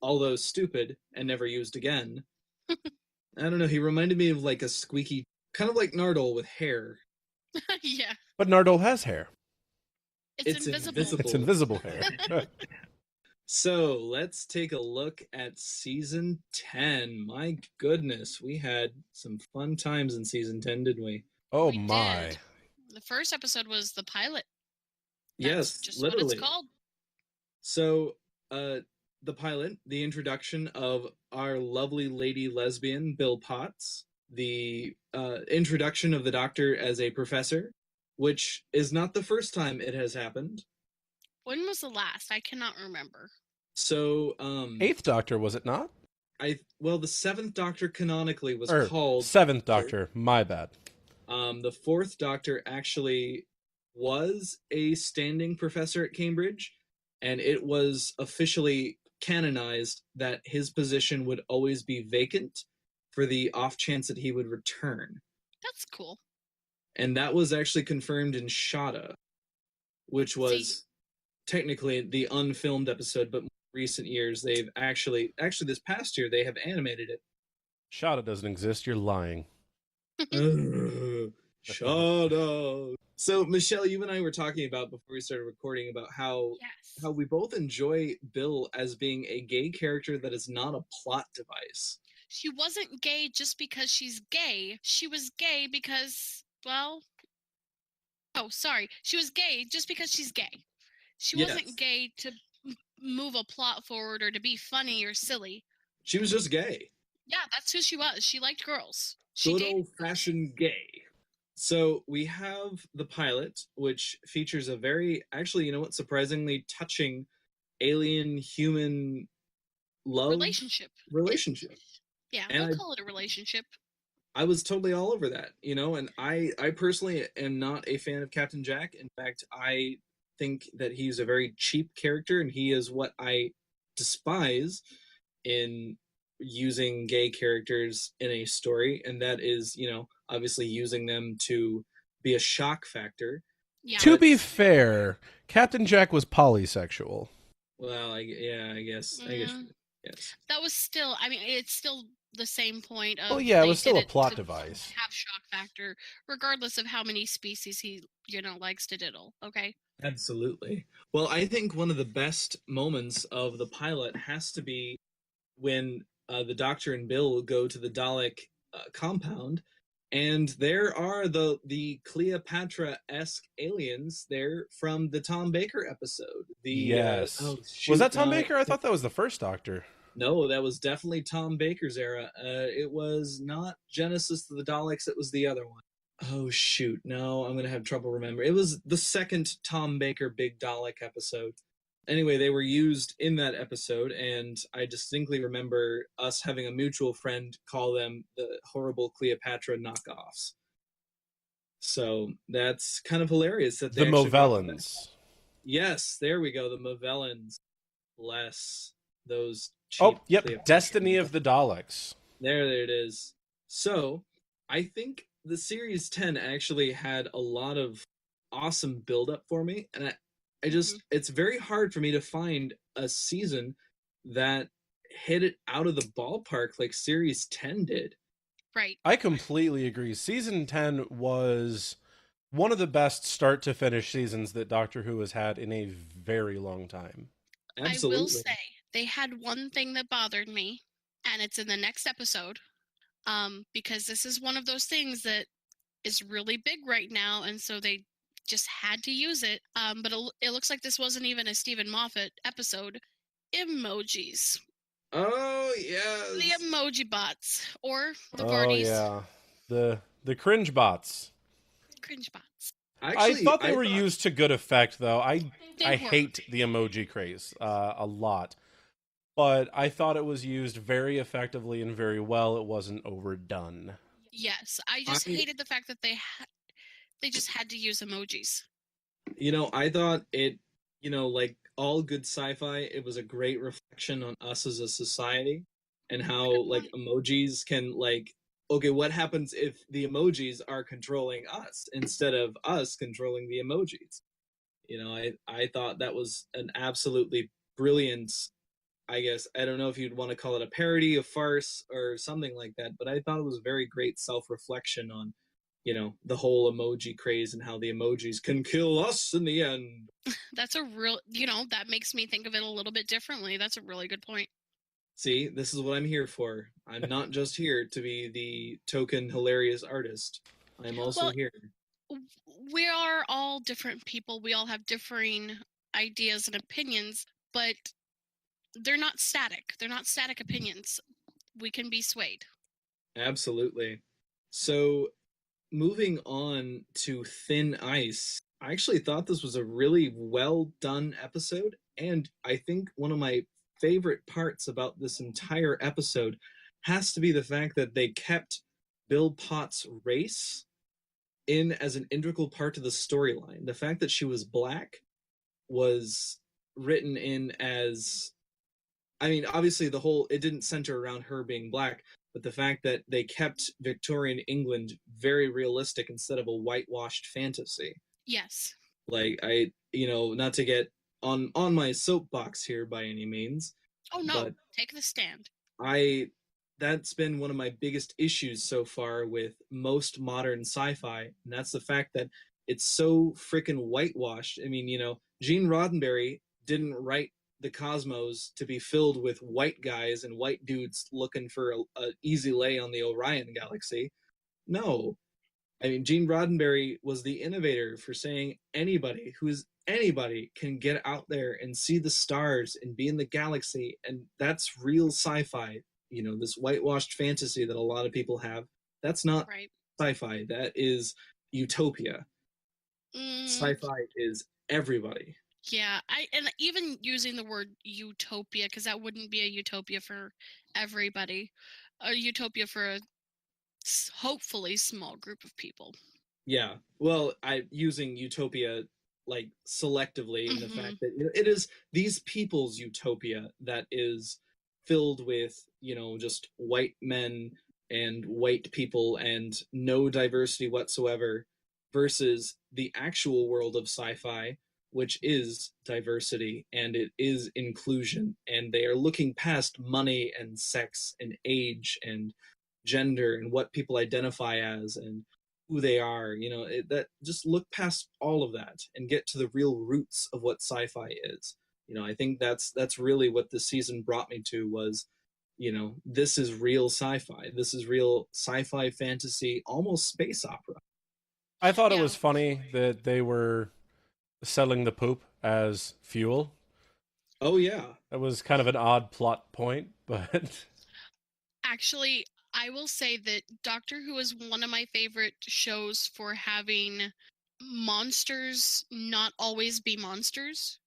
although stupid and never used again. I don't know, he reminded me of like a squeaky, kind of like Nardole with hair. Yeah. but Nardole has hair. It's invisible. It's invisible hair. So let's take a look at season 10. My goodness, we had some fun times in season 10, didn't we? Oh We my. did. The first episode was the pilot. That's Yes, just literally. what it's called. So, the pilot, the introduction of our lovely lady lesbian, Bill Potts, the introduction of the Doctor as a professor, which is not the first time it has happened. When was the last? I cannot remember. So, Eighth Doctor, was it not? the seventh Doctor canonically was Or called Seventh Doctor, my bad. The fourth Doctor actually was a standing professor at Cambridge, and it was officially canonized that his position would always be vacant for the off chance that he would return. That's cool. And that was actually confirmed in Shada, which was technically the unfilmed episode, but in recent years they've actually this past year they have animated it. Shada doesn't exist, you're lying. Shut up. So, Michelle, you and I were talking about before we started recording about how we both enjoy Bill as being a gay character that is not a plot device. She wasn't gay just because she's gay. She was gay because, well, oh, sorry. She was gay just because she's gay. She wasn't gay to move a plot forward or to be funny or silly. She was just gay. Yeah, that's who she was. She liked girls. Good old-fashioned gay. So we have the pilot, which features a very, actually, you know what, surprisingly touching alien-human love relationship. Yeah, we'll call it a relationship. I was totally all over that, you know, and I personally am not a fan of Captain Jack. In fact, I think that he's a very cheap character, and he is what I despise in using gay characters in a story, and that is, you know, obviously using them to be a shock factor. Yeah. To be fair, Captain Jack was polysexual. Well, I guess yes. That was still, I mean, it's still the same point of. Oh yeah, it was still a it plot to device. Have shock factor, regardless of how many species he, you know, likes to diddle. Okay. Absolutely. Well, I think one of the best moments of the pilot has to be when the Doctor and Bill go to the Dalek compound, and there are the Cleopatra-esque aliens there from the Tom Baker episode. Yes. Was that Tom Baker? I thought that was the first Doctor. No, that was definitely Tom Baker's era. It was not Genesis of the Daleks, it was the other one. Oh, shoot. No, I'm going to have trouble remembering. It was the second Tom Baker Big Dalek episode. Anyway, they were used in that episode, and I distinctly remember us having a mutual friend call them the horrible Cleopatra knockoffs. So that's kind of hilarious that they the Movellans. Yes, there we go, the Movellans. Bless those cheap Oh, yep, Cleopatra. Destiny of the Daleks. There it is. So, I think the Series 10 actually had a lot of awesome build-up for me, and it's very hard for me to find a season that hit it out of the ballpark like series 10 did. Right. I completely agree. Season 10 was one of the best start to finish seasons that Doctor Who has had in a very long time. Absolutely. I will say they had one thing that bothered me, and it's in the next episode, because this is one of those things that is really big right now, and so they just had to use it. But it looks like this wasn't even a Stephen Moffat episode. Emojis. Oh yes. The emoji bots, or the Vardies. Oh yeah, the cringe bots. Cringe bots. Actually, I thought they were used to good effect, though. I hate the emoji craze a lot, but I thought it was used very effectively and very well. It wasn't overdone. Yes, I just hated the fact that they just had to use emojis. You know, I thought it, you know, like all good sci-fi, it was a great reflection on us as a society and how like emojis can like, okay, what happens if the emojis are controlling us instead of us controlling the emojis? You know, I thought that was an absolutely brilliant, I guess, I don't know if you'd want to call it a parody, a farce, or something like that, but I thought it was a very great self-reflection on, you know, the whole emoji craze and how the emojis can kill us in the end. That's a real, you know, that makes me think of it a little bit differently. That's a really good point. See, this is what I'm here for. I'm not just here to be the token hilarious artist. I'm also here. We are all different people. We all have differing ideas and opinions, but they're not static. They're not static opinions. We can be swayed. Absolutely. So, moving on to Thin Ice, I actually thought this was a really well done episode, and I think one of my favorite parts about this entire episode has to be the fact that they kept Bill Potts' race in as an integral part of the storyline. The fact that she was black was written in as, I mean, obviously it didn't center around her being black, but the fact that they kept Victorian England very realistic instead of a whitewashed fantasy. Yes. Like, I, you know, not to get on my soapbox here by any means. Oh no, take the stand. That's been one of my biggest issues so far with most modern sci-fi, and that's the fact that it's so freaking whitewashed. I mean, you know, Gene Roddenberry didn't write the cosmos to be filled with white guys and white dudes looking for a easy lay on the Orion galaxy. No. I mean, Gene Roddenberry was the innovator for saying anybody can get out there and see the stars and be in the galaxy, and that's real sci-fi. You know, this whitewashed fantasy that a lot of people have, that's not sci-fi. That is utopia. Sci-fi is everybody. Yeah, and even using the word utopia, because that wouldn't be a utopia for everybody, a utopia for a hopefully small group of people. Yeah, well, using utopia like selectively in the fact that it is these people's utopia that is filled with, you know, just white men and white people and no diversity whatsoever, versus the actual world of sci-fi, which is diversity and it is inclusion, and they are looking past money and sex and age and gender and what people identify as and who they are. You know, that just look past all of that and get to the real roots of what sci-fi is. You know, I think that's really what this season brought me to was, you know, this is real sci-fi. This is real sci-fi fantasy, almost space opera. I thought it was funny that they were selling the poop as fuel. Oh yeah. That was kind of an odd plot point, but actually, I will say that Doctor Who is one of my favorite shows for having monsters not always be monsters.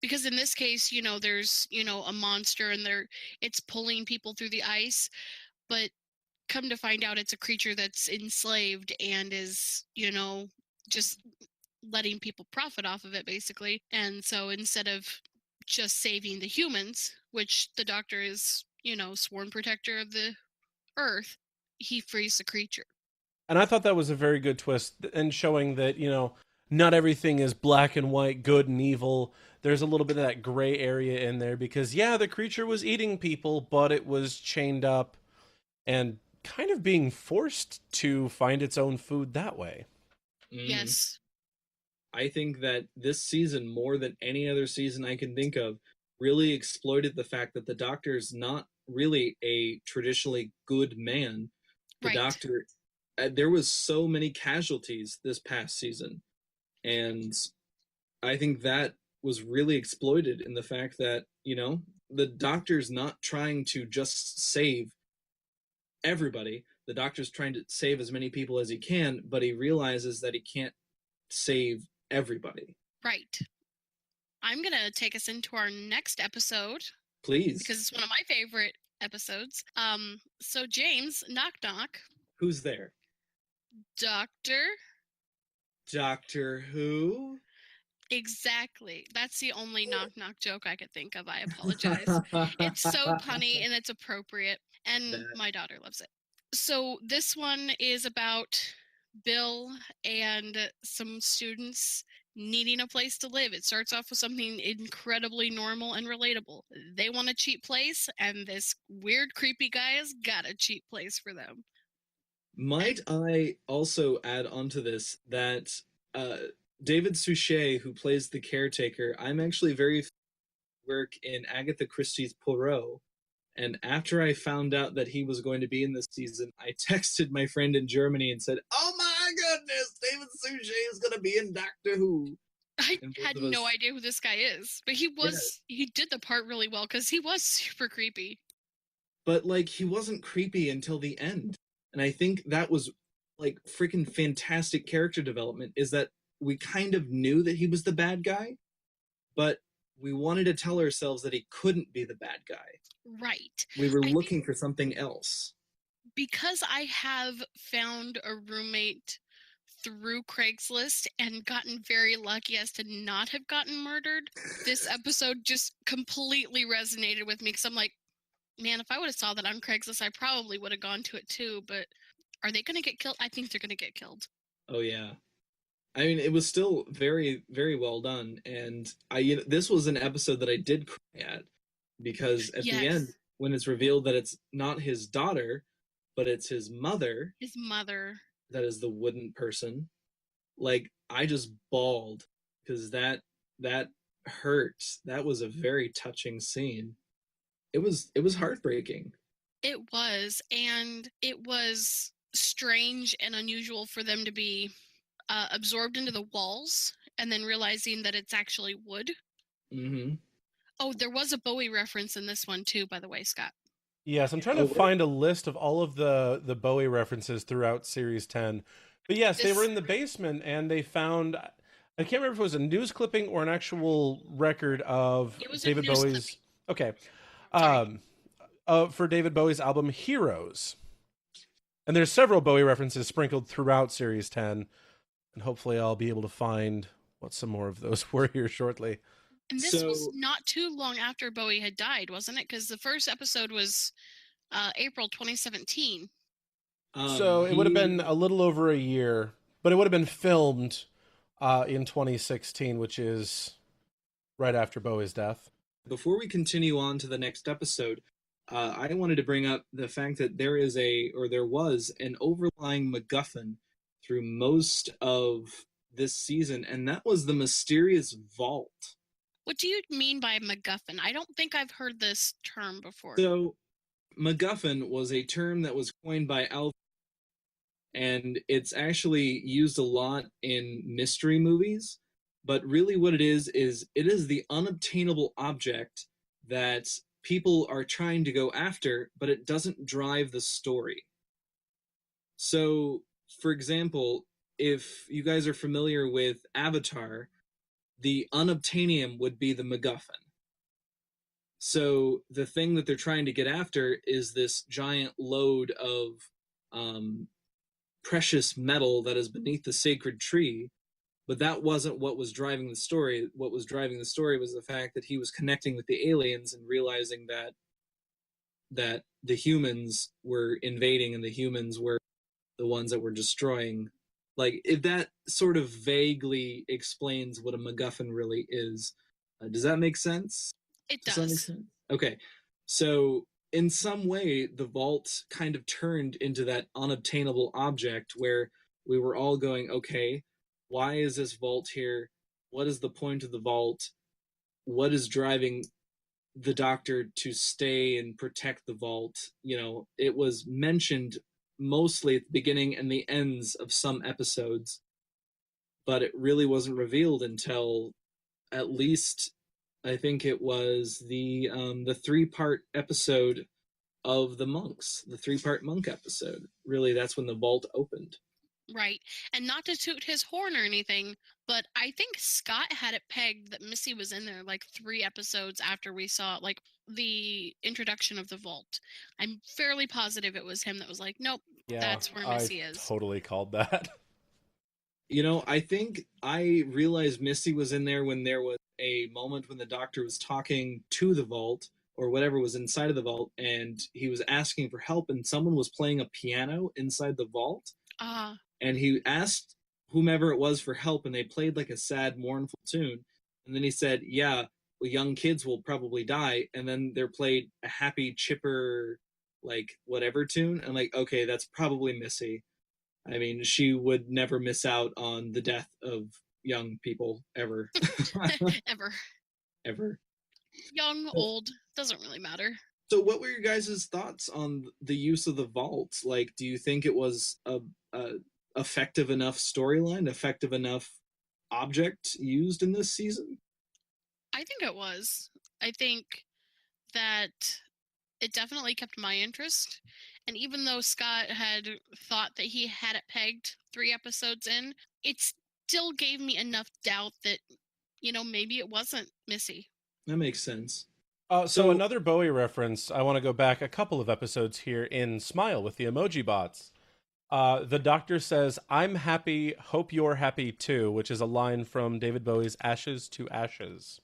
Because in this case, you know, there's, you know, a monster and it's pulling people through the ice, but come to find out it's a creature that's enslaved and is, you know, just letting people profit off of it basically. And so instead of just saving the humans, which the Doctor is, you know, sworn protector of the Earth, he frees the creature. And I thought that was a very good twist, and showing that, you know, not everything is black and white, good and evil. There's a little bit of that gray area in there because, yeah, the creature was eating people, but it was chained up and kind of being forced to find its own food that way. Yes. I think that this season, more than any other season I can think of, really exploited the fact that the Doctor is not really a traditionally good man. The Doctor, there was so many casualties this past season, and I think that was really exploited in the fact that, you know, the Doctor's not trying to just save everybody. The Doctor's trying to save as many people as he can, but he realizes that he can't save everybody. Right. I'm going to take us into our next episode. Please. Because it's one of my favorite episodes. So James, knock knock. Who's there? Doctor Who? Exactly. That's the only knock knock joke I could think of. I apologize. It's so punny and it's appropriate. And my daughter loves it. So this one is about Bill and some students needing a place to live. It starts off with something incredibly normal and relatable. They want a cheap place, and this weird, creepy guy has got a cheap place for them. Might I also add onto this that David Suchet, who plays the caretaker, I'm actually very work in Agatha Christie's Poirot. And after I found out that he was going to be in this season, I texted my friend in Germany and said, "Oh my goodness, David Suchet is going to be in Doctor Who." I had no idea who this guy is, but he did the part really well because he was super creepy. But like, he wasn't creepy until the end. And I think that was like freaking fantastic character development, is that we kind of knew that he was the bad guy, but we wanted to tell ourselves that he couldn't be the bad guy. Right. We were looking for something else. Because I have found a roommate through Craigslist and gotten very lucky as to not have gotten murdered, this episode just completely resonated with me because I'm like, man, if I would have saw that on Craigslist, I probably would have gone to it too, but are they going to get killed? I think they're going to get killed. Oh, yeah. I mean, it was still very, very well done. And this was an episode that I did cry at, because at the end, when it's revealed that it's not his daughter, but it's his mother. His mother. That is the wooden person. Like, I just bawled because that hurt. That was a very touching scene. It was heartbreaking. It was, and it was strange and unusual for them to be absorbed into the walls and then realizing that it's actually wood. Mm-hmm. Oh, there was a Bowie reference in this one too, by the way, Scott. Yes, I'm trying to find a list of all of the Bowie references throughout Series 10. But yes, they were in the basement and they found, I can't remember if it was a news clipping or an actual record of David Bowie's. Okay. For David Bowie's album Heroes. And there's several Bowie references sprinkled throughout Series 10. And hopefully I'll be able to find what some more of those were here shortly. And this was not too long after Bowie had died, wasn't it? Because the first episode was April 2017. So it would have been a little over a year, but it would have been filmed in 2016, which is right after Bowie's death. Before we continue on to the next episode, I wanted to bring up the fact that there was an overlying MacGuffin through most of this season, and that was the mysterious vault. What do you mean by MacGuffin? I don't think I've heard this term before. So, MacGuffin was a term that was coined by Alfred, and it's actually used a lot in mystery movies. But really what it is it is the unobtainable object that people are trying to go after, but it doesn't drive the story. So, for example, if you guys are familiar with Avatar, the unobtainium would be the MacGuffin. So the thing that they're trying to get after is this giant load of precious metal that is beneath the sacred tree. But that wasn't what was driving the story. What was driving the story was the fact that he was connecting with the aliens and realizing that the humans were invading and the humans were the ones that were destroying Like, if that sort of vaguely explains what a MacGuffin really is, does that make sense? It To some does. extent? Okay. So, in some way, the vault kind of turned into that unobtainable object where we were all going, okay, why is this vault here? What is the point of the vault? What is driving the Doctor to stay and protect the vault? You know, it was mentioned mostly at the beginning and the ends of some episodes, but it really wasn't revealed until at least I think it was the 3-part episode of the monks, the 3-part monk episode. Really, that's when the vault opened. Right. And not to toot his horn or anything, but I think Scott had it pegged that Missy was in there like 3 episodes after we saw like the introduction of the vault. I'm fairly positive it was him that was like, nope, Yeah, that's where I Missy is. totally called that. You know, I think I realized Missy was in there when there was a moment when the Doctor was talking to the vault or whatever was inside of the vault, and he was asking for help, and someone was playing a piano inside the vault. And he asked whomever it was for help, and they played like a sad, mournful tune. And then he said, yeah, well, young kids will probably die. And then they're played a happy, chipper, like whatever tune. And like, okay, that's probably Missy. I mean, she would never miss out on the death of young people ever. Ever. Ever. Young, old, doesn't really matter. So, what were your guys' thoughts on the use of the vault? Like, do you think it was a effective enough storyline, effective enough object used in this season? I think it was. I think that it definitely kept my interest. And even though Scott had thought that he had it pegged 3 episodes in, it still gave me enough doubt that, you know, maybe it wasn't Missy. That makes sense. So another Bowie reference, I want to go back a couple of episodes here in Smile with the emoji bots. The Doctor says, "I'm happy, hope you're happy too," which is a line from David Bowie's Ashes to Ashes.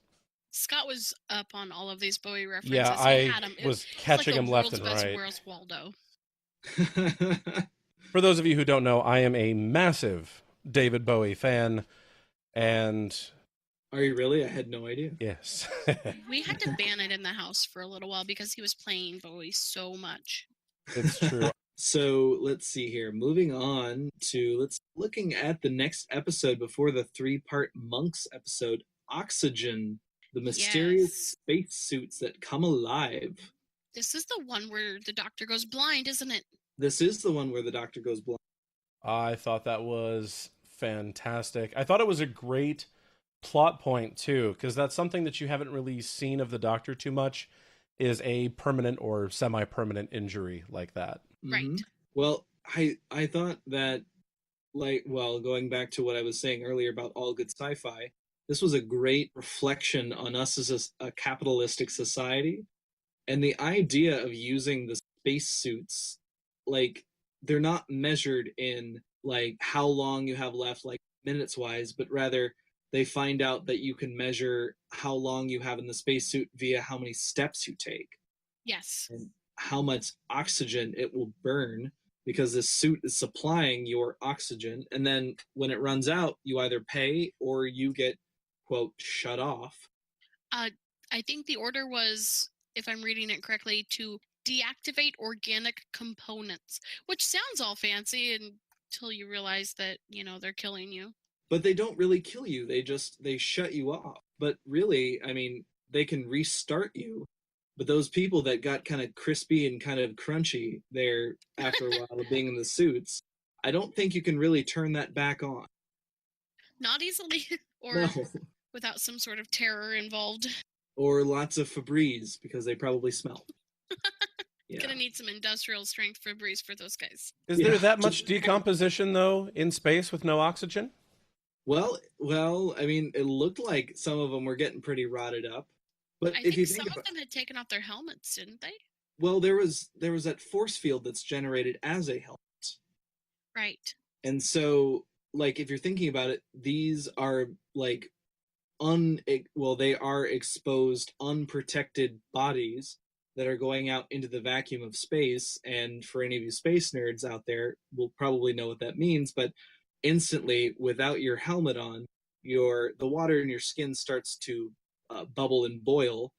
Scott was up on all of these Bowie references. Yeah, I was catching him left and right. Where's Waldo? For those of you who don't know, I am a massive David Bowie fan, and... Are you really? I had no idea. Yes. We had to ban it in the house for a little while because he was playing Bowie so much. It's true. So let's see here. Moving on to looking at the next episode before the 3-part Monks episode, Oxygen, the mysterious spacesuits that come alive. This is the one where the Doctor goes blind, isn't it? This is the one where the Doctor goes blind. I thought that was fantastic. I thought it was a great plot point too, because that's something that you haven't really seen of the Doctor too much, is a permanent or semi-permanent injury like that. Right. Mm-hmm. Well, I thought that, going back to what I was saying earlier about all good sci-fi, this was a great reflection on us as a capitalistic society. And the idea of using the spacesuits, like, they're not measured in, like, how long you have left, like, minutes-wise, but rather they find out that you can measure how long you have in the spacesuit via how many steps you take. Yes. And how much oxygen it will burn, because this suit is supplying your oxygen. And then when it runs out, you either pay or you get, quote, shut off. I think the order was, if I'm reading it correctly, to deactivate organic components, which sounds all fancy until you realize that, you know, they're killing you. But they don't really kill you. They shut you off. But really, I mean, they can restart you. But those people that got kind of crispy and kind of crunchy there after a while of being in the suits, I don't think you can really turn that back on. Not easily, or no. Without some sort of terror involved. Or lots of Febreze, because they probably smell. Yeah. Gonna need some industrial strength Febreze for those guys. Is there that much decomposition, though, in space with no oxygen? Well, I mean, it looked like some of them were getting pretty rotted up. But I think some of them had taken off their helmets, didn't they? Well, there was that force field that's generated as a helmet. Right. And so, like, if you're thinking about it, these are like they are exposed, unprotected bodies that are going out into the vacuum of space. And for any of you space nerds out there, will probably know what that means. But instantly, without your helmet on, the water in your skin starts to bubble and boil,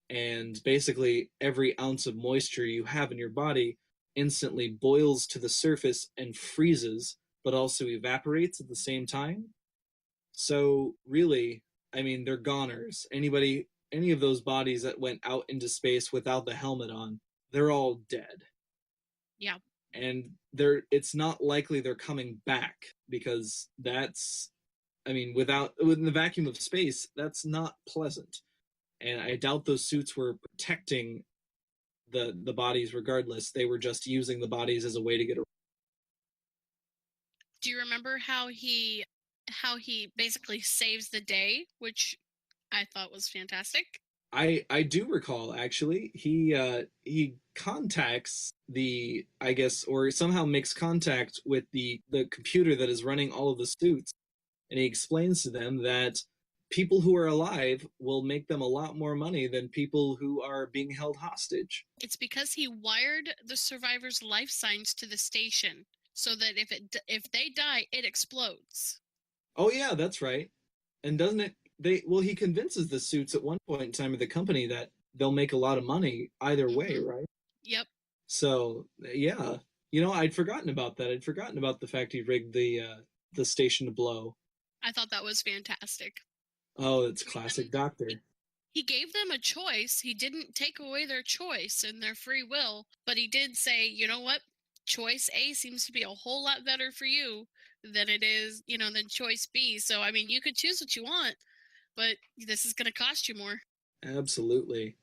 and basically every ounce of moisture you have in your body instantly boils to the surface and freezes, but also evaporates at the same time. So really, I mean, they're goners. Any of those bodies that went out into space without the helmet on, they're all dead. Yeah. And it's not likely they're coming back, because that's, I mean, within the vacuum of space, that's not pleasant. And I doubt those suits were protecting the bodies regardless. They were just using the bodies as a way to get around. Do you remember how he basically saves the day, which I thought was fantastic? I do recall, actually. He contacts the, I guess, or somehow makes contact with the computer that is running all of the suits, and he explains to them that people who are alive will make them a lot more money than people who are being held hostage. It's because he wired the survivors' life signs to the station, so that if they die, it explodes. Oh yeah, that's right. And doesn't it? He convinces the suits at one point in time of the company that they'll make a lot of money either way, right? Yep. So yeah, I'd forgotten about that. I'd forgotten about the fact he rigged the station to blow. I thought that was fantastic. Oh, it's classic Doctor. He gave them a choice. He didn't take away their choice and their free will, but he did say, you know what? Choice A seems to be a whole lot better for you than it is, than choice B. So, I mean, you could choose what you want, but this is going to cost you more. Absolutely.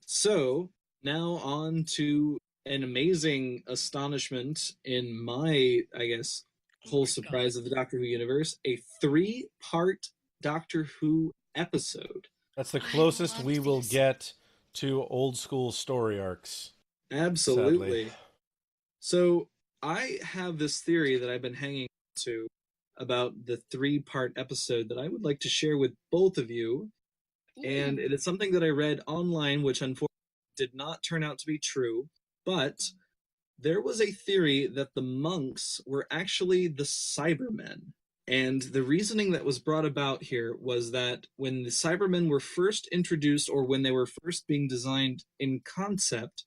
So, now on to an amazing astonishment in my, I guess, whole surprise of the Doctor Who universe, a 3-part Doctor Who episode. That's the closest we will get to old school story arcs. Absolutely. Sadly. So I have this theory that I've been hanging to about the 3-part episode that I would like to share with both of you. Ooh. And it is something that I read online, which unfortunately did not turn out to be true, but there was a theory that the monks were actually the Cybermen. And the reasoning that was brought about here was that when the Cybermen were first introduced, or when they were first being designed in concept,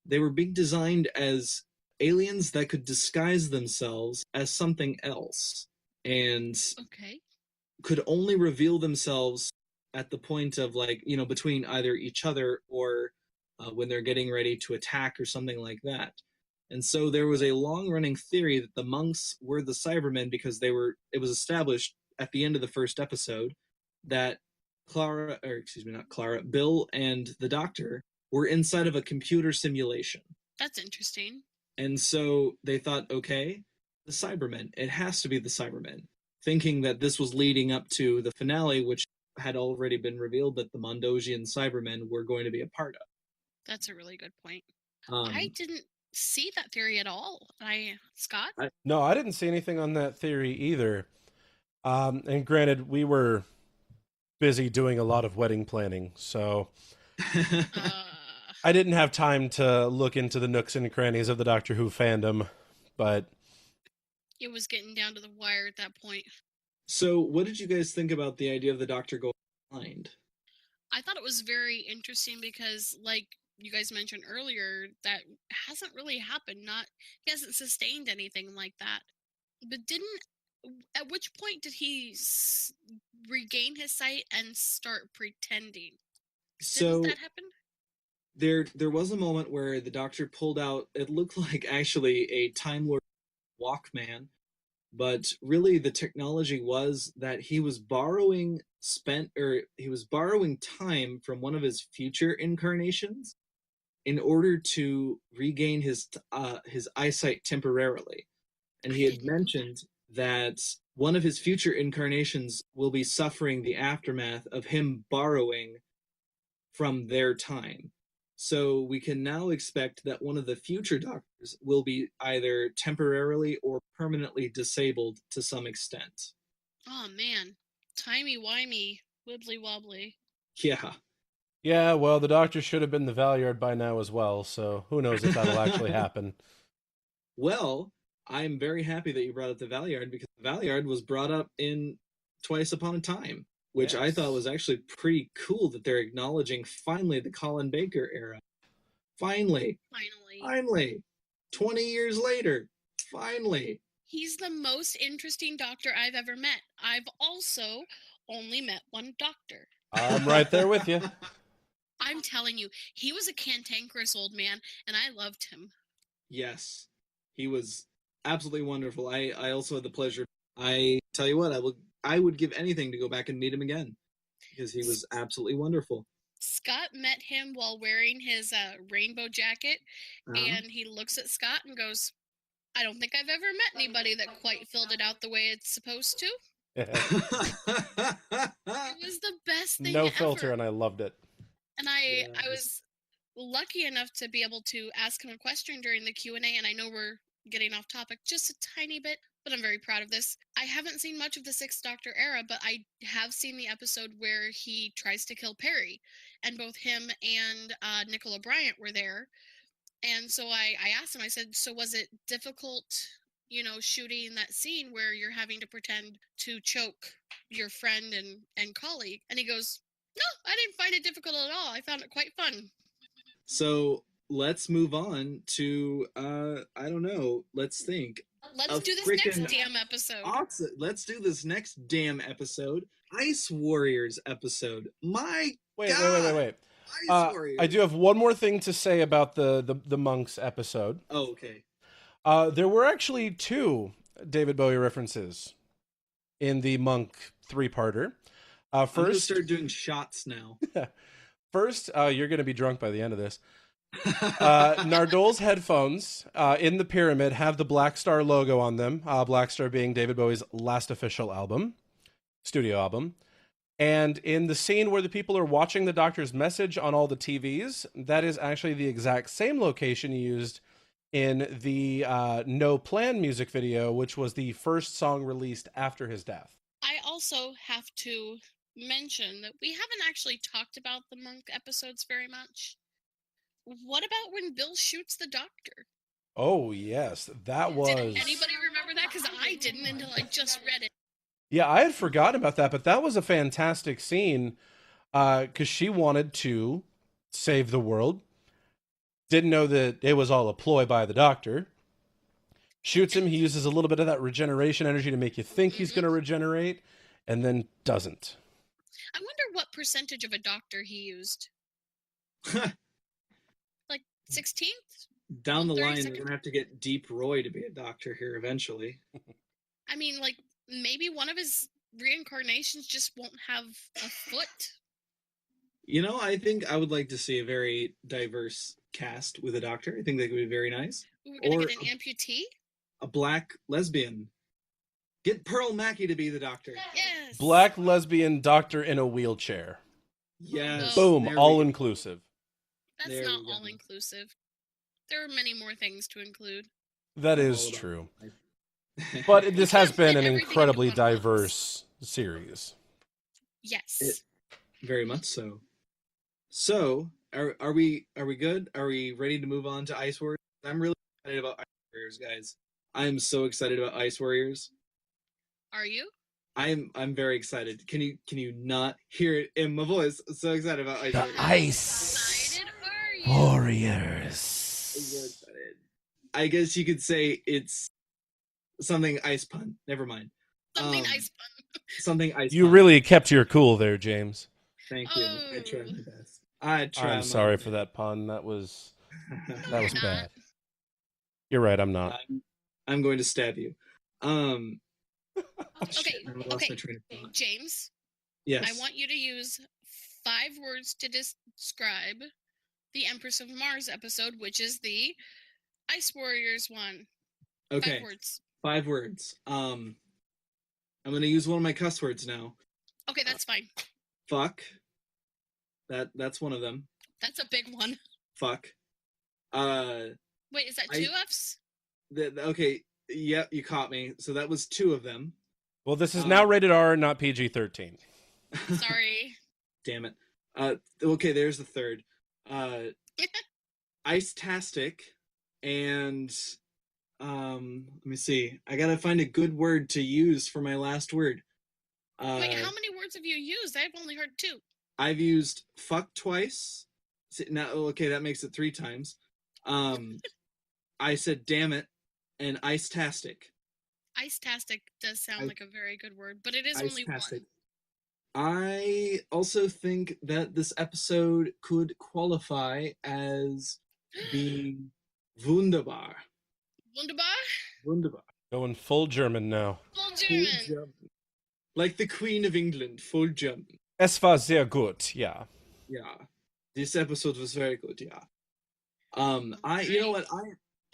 they were being designed as aliens that could disguise themselves as something else, and could only reveal themselves at the point of, between either each other or when they're getting ready to attack or something like that. And so there was a long-running theory that the monks were the Cybermen because it was established at the end of the first episode that Bill and the Doctor were inside of a computer simulation. That's interesting. And so they thought, okay, the Cybermen, it has to be the Cybermen, thinking that this was leading up to the finale, which had already been revealed that the Mondosian Cybermen were going to be a part of. That's a really good point. I didn't see that theory at all. Scott? No, I didn't see anything on that theory either. And granted, we were busy doing a lot of wedding planning, so I didn't have time to look into the nooks and crannies of the Doctor Who fandom, but it was getting down to the wire at that point. So what did you guys think about the idea of the Doctor going blind? I thought it was very interesting because, like you guys mentioned earlier, that hasn't really happened. He hasn't sustained anything like that. But at which point did he regain his sight and start pretending? Didn't that happen? There was a moment where the Doctor pulled out, it looked like actually a Time Lord Walkman, but really the technology was that he was borrowing time from one of his future incarnations in order to regain his eyesight temporarily. And he had mentioned that one of his future incarnations will be suffering the aftermath of him borrowing from their time. So we can now expect that one of the future Doctors will be either temporarily or permanently disabled to some extent. Oh man, timey-wimey, wibbly-wobbly. Yeah. Yeah, well, the Doctor should have been the Valeyard by now as well, so who knows if that'll actually happen. Well, I'm very happy that you brought up the Valeyard, because the Valeyard was brought up in Twice Upon a Time, which I thought Yes. was actually pretty cool that they're acknowledging finally the Colin Baker era. Finally. 20 years later. Finally. He's the most interesting doctor I've ever met. I've also only met one doctor. I'm right there with you. I'm telling you, he was a cantankerous old man, and I loved him. Yes. He was absolutely wonderful. I also had the pleasure. I tell you what, I would give anything to go back and meet him again, because he was absolutely wonderful. Scott met him while wearing his rainbow jacket, and he looks at Scott and goes, I don't think I've ever met anybody that quite filled it out the way it's supposed to. It was the best thing No ever. filter, and I loved it. And I was lucky enough to be able to ask him a question during the Q&A, and I know we're getting off topic just a tiny bit, but I'm very proud of this. I haven't seen much of the Sixth Doctor era, but I have seen the episode where he tries to kill Perry, and both him and Nicola Bryant were there. And so I asked him, I said, so was it difficult, shooting that scene where you're having to pretend to choke your friend and colleague? And he goes, no, I didn't find it difficult at all. I found it quite fun. So let's move on to, I don't know, let's think. Let's do this next damn episode. Awesome. Let's do this next damn episode. Ice Warriors episode. My God. Wait. I do have one more thing to say about the Monks episode. Oh, okay. There were actually 2 David Bowie references in the Monk 3-parter. I'm going to start doing shots now. First, you're going to be drunk by the end of this. Nardol's headphones in the pyramid have the Black Star logo on them. Black Star being David Bowie's last official studio album. And in the scene where the people are watching the Doctor's message on all the TVs, that is actually the exact same location used in the No Plan music video, which was the first song released after his death. I also have to mention that we haven't actually talked about the Monk episodes very much. What about when Bill shoots the Doctor? Oh, yes. That was... Did anybody remember that? Because I didn't until I just read it. Yeah, I had forgotten about that, but that was a fantastic scene because she wanted to save the world. Didn't know that it was all a ploy by the Doctor. Shoots him. He uses a little bit of that regeneration energy to make you think he's going to regenerate, and then doesn't. I wonder what percentage of a Doctor he used. Like 16th? Down the line, we're going to have to get Deep Roy to be a Doctor here eventually. I mean, like, maybe one of his reincarnations just won't have a foot. I think I would like to see a very diverse cast with a Doctor. I think that could be very nice. We're going to get an amputee? A black lesbian. Get Pearl Mackie to be the Doctor. Yes! Black lesbian Doctor in a wheelchair. Yes. Boom, all-inclusive. That's not all-inclusive. There are many more things to include. That is true. But this has been an incredibly diverse series. Yes. Very much so. So, are we good? Are we ready to move on to Ice Warriors? I'm really excited about Ice Warriors, guys. I'm so excited about Ice Warriors. Are you? I'm very excited. Can you not hear it in my voice? I'm so excited about Ice Warriors. Ice Warriors. I'm so excited. I guess you could say it's something ice pun. Never mind. Something ice pun. Something ice You pun. really kept your cool there, James. Thank you. I tried my best. I'm sorry for that pun. That was bad. You're right, I'm not. I'm going to stab you. Okay, James. Yes. I want you to use 5 words to describe the Empress of Mars episode, which is the Ice Warriors one. Okay. 5 words. 5 words. I'm going to use one of my cuss words now. Okay, that's fine. Fuck. That's one of them. That's a big one. Fuck. Wait, is that 2 Fs? Okay, yep, you caught me. So that was 2 of them. Well, this is now rated R, not PG-13. Sorry. Damn it. Okay, there's the 3rd. Ice-tastic and Let me see. I gotta find a good word to use for my last word. Wait, how many words have you used? I've only heard 2. I've used fuck twice. Now, okay, that makes it 3 times. I said damn it and ice-tastic. Ice-tastic does sound like a very good word, but it is only Ice-tastic. 1. I also think that this episode could qualify as being wunderbar. Wunderbar? Wunderbar. Going full German now. Full Full German. German. Like the Queen of England, full German. Es war sehr gut, yeah. Yeah. This episode was very good, yeah. You know what,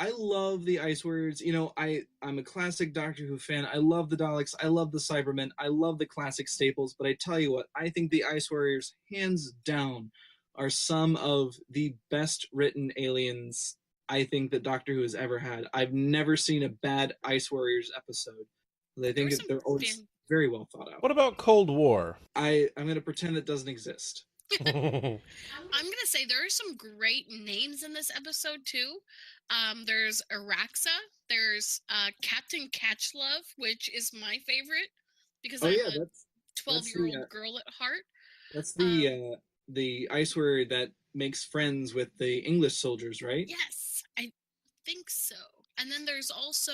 I love the Ice Warriors. You know, I'm a classic Doctor Who fan. I love the Daleks. I love the Cybermen. I love the classic staples. But I tell you what, I think the Ice Warriors, hands down, are some of the best written aliens I think that Doctor Who has ever had. I've never seen a bad Ice Warriors episode. I think they're always very well thought out. What about Cold War? I'm going to pretend it doesn't exist. I'm gonna say there are some great names in this episode too. There's Araxa. There's Captain Catchlove, which is my favorite because I'm a 12-year-old girl at heart. That's the Ice Warrior that makes friends with the English soldiers, right? Yes, I think so. And then there's also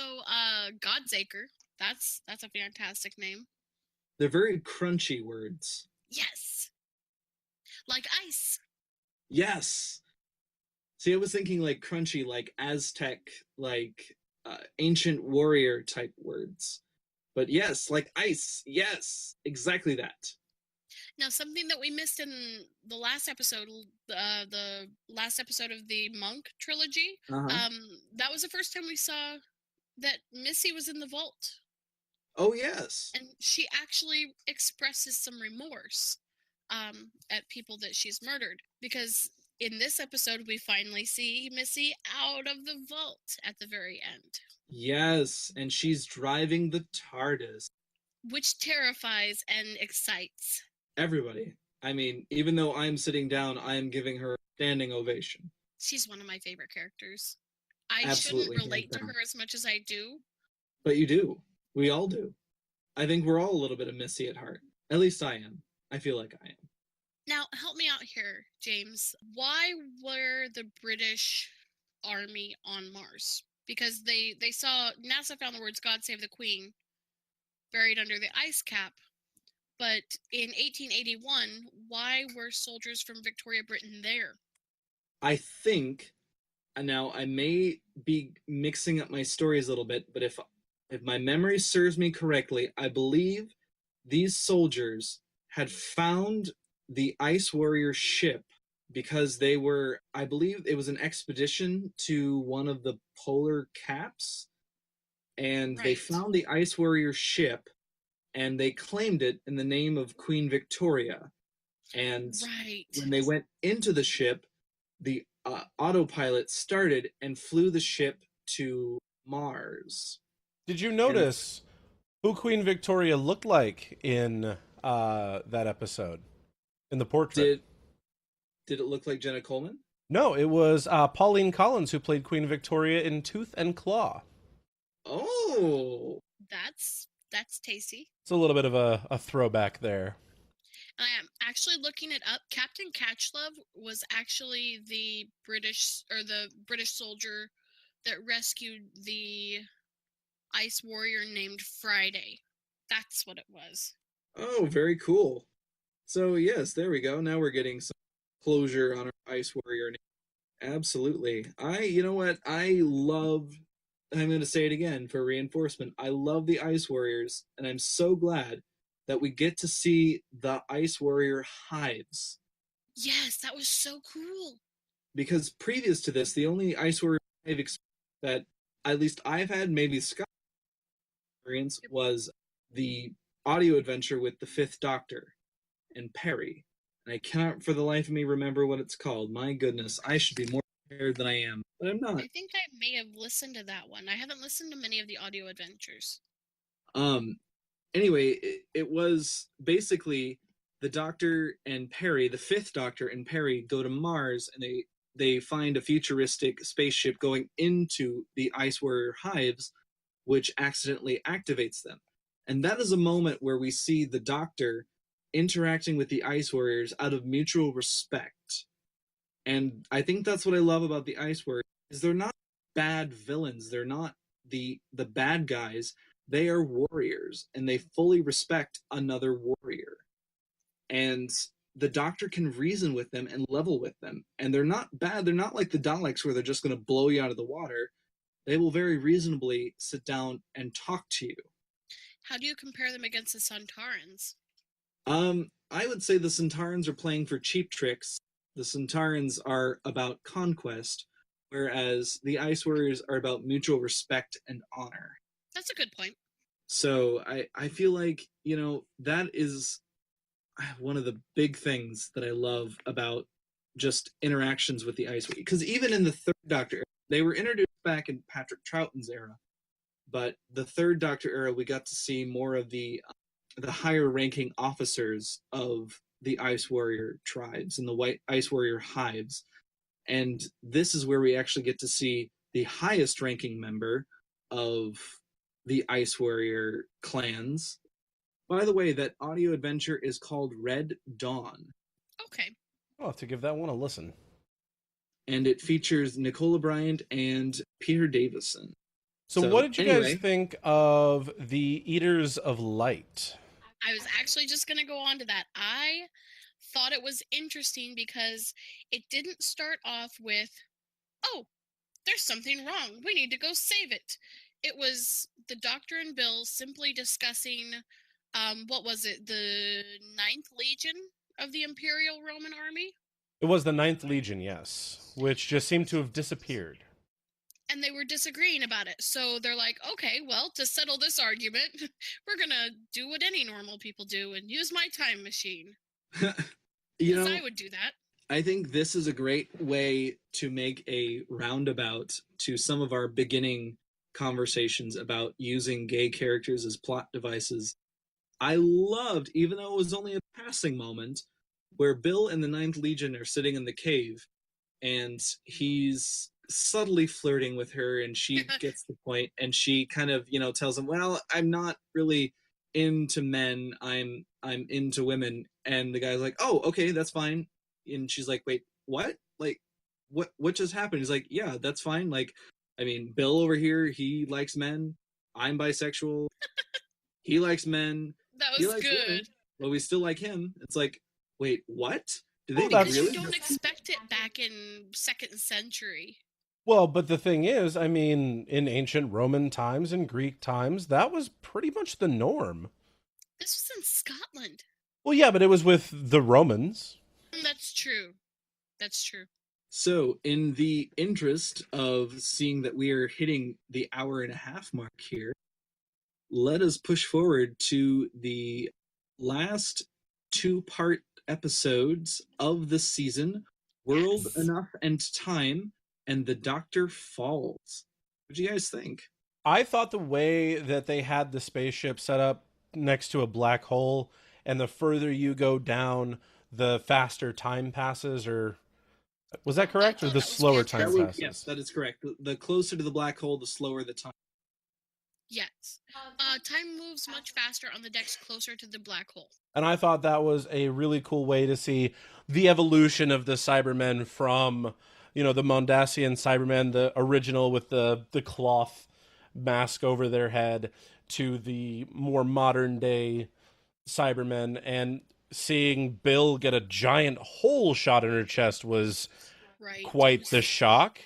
Godsaker. That's a fantastic name. They're very crunchy words. Yes. Like ice. Yes. See, I was thinking like crunchy, like Aztec, like ancient warrior type words. But yes, like ice. Yes, exactly that. Now, something that we missed in the last episode, the last episode of the Monk trilogy, that was the first time we saw that Missy was in the vault. Oh, yes. And she actually expresses some remorse at people that she's murdered. Because in this episode, we finally see Missy out of the vault at the very end. Yes, and she's driving the TARDIS. Which terrifies and excites everybody. I mean, even though I'm sitting down, I am giving her a standing ovation. She's one of my favorite characters. I shouldn't relate to her as much as I do. But you do. We all do. I think we're all a little bit of Missy at heart. At least I am. I feel like I am. Now, help me out here, James. Why were the British Army on Mars? Because they saw, NASA found the words "God Save the Queen" buried under the ice cap. But in 1881, why were soldiers from Victoria, Britain there? I think, and now I may be mixing up my stories a little bit, but if my memory serves me correctly, I believe these soldiers had found the Ice Warrior ship because they were, I believe it was an expedition to one of the polar caps, and they found the Ice Warrior ship, and they claimed it in the name of Queen Victoria. And when they went into the ship, the autopilot started and flew the ship to Mars. Did you notice who Queen Victoria looked like in that episode? In the portrait? Did it look like Jenna Coleman? No, it was Pauline Collins who played Queen Victoria in Tooth and Claw. Oh, that's tasty. It's a little bit of a throwback there. I am actually looking it up. Captain Catchlove was actually the British soldier that rescued the ice warrior named Friday. That's what it was. Oh, very cool. So yes, there we go. Now we're getting some closure on our ice warrior name. Absolutely. You know what? I'm going to say it again for reinforcement. I love the Ice Warriors, and I'm so glad that we get to see the Ice Warrior hives. Yes, that was so cool. Because previous to this, the only Ice Warrior hive experience that at least I've had, maybe Scott experience, was the audio adventure with the Fifth Doctor and Perry. And I cannot for the life of me remember what it's called. My goodness, I should be more prepared than I am, but I'm not. I think I may have listened to that one. I haven't listened to many of the audio adventures. Anyway, it was basically the Doctor and Perry, the Fifth Doctor and Perry, go to Mars, and they find a futuristic spaceship going into the Ice Warrior hives, which accidentally activates them. And that is a moment where we see the Doctor interacting with the Ice Warriors out of mutual respect. And I think that's what I love about the Ice Warriors, is they're not bad villains. They're not the bad guys. They are warriors, and they fully respect another warrior. And the Doctor can reason with them and level with them. And they're not bad. They're not like the Daleks where they're just going to blow you out of the water. They will very reasonably sit down and talk to you. How do you compare them against the Sontarans? I would say the Sontarans are playing for cheap tricks. The Sontarans are about conquest, whereas the Ice Warriors are about mutual respect and honor. That's a good point. So I feel like, that is one of the big things that I love about just interactions with the Ice Warriors. Because even in the Third Doctor, they were introduced back in Patrick Troughton's era, but the Third Doctor era, we got to see more of the higher ranking officers of the Ice Warrior tribes and the White Ice Warrior hives. And this is where we actually get to see the highest ranking member of the Ice Warrior clans. By the way, that audio adventure is called Red Dawn. Okay. I'll have to give that one a listen. And it features Nicola Bryant and Peter Davison. So what did you guys think of the Eaters of Light? I was actually just going to go on to that. I thought it was interesting because it didn't start off with, oh, there's something wrong. We need to go save it. It was the Doctor and Bill simply discussing, what was it, the 9th Legion of the Imperial Roman Army? It was the 9th Legion, yes, which just seemed to have disappeared. And they were disagreeing about it. So they're like, okay, well, to settle this argument, we're going to do what any normal people do and use my time machine. Because I would do that. I think this is a great way to make a roundabout to some of our beginning conversations about using gay characters as plot devices. I loved, even though it was only a passing moment, where Bill and the 9th Legion are sitting in the cave, and he's subtly flirting with her, and she gets the point, and she kind of, tells him, well, I'm not really into men, I'm into women. And the guy's like, oh, okay, that's fine. And she's like, wait, what? Like, what just happened? He's like, yeah, that's fine. Like, I mean, Bill over here, he likes men. I'm bisexual. He likes men. That was good. Women, but we still like him. It's like, wait, what? Did they because really? You don't expect it back in 2nd century. Well, but the thing is, I mean, in ancient Roman times and Greek times, that was pretty much the norm. This was in Scotland. Well, yeah, but it was with the Romans. That's true. That's true. So, in the interest of seeing that we are hitting the hour-and-a-half mark here, let us push forward to the last 2-part episodes of the season, World Enough and Time, and The Doctor Falls. What do you guys think? I thought the way that they had the spaceship set up next to a black hole, and the further you go down, the faster time passes, or was that correct? Or the slower time passes? Yes, that is correct. The closer to the black hole, the slower the time. Yes. Time moves much faster on the decks closer to the black hole. And I thought that was a really cool way to see the evolution of the Cybermen from, the Mondasian Cybermen, the original with the cloth mask over their head, to the more modern day Cybermen. And seeing Bill get a giant hole shot in her chest was quite the shock.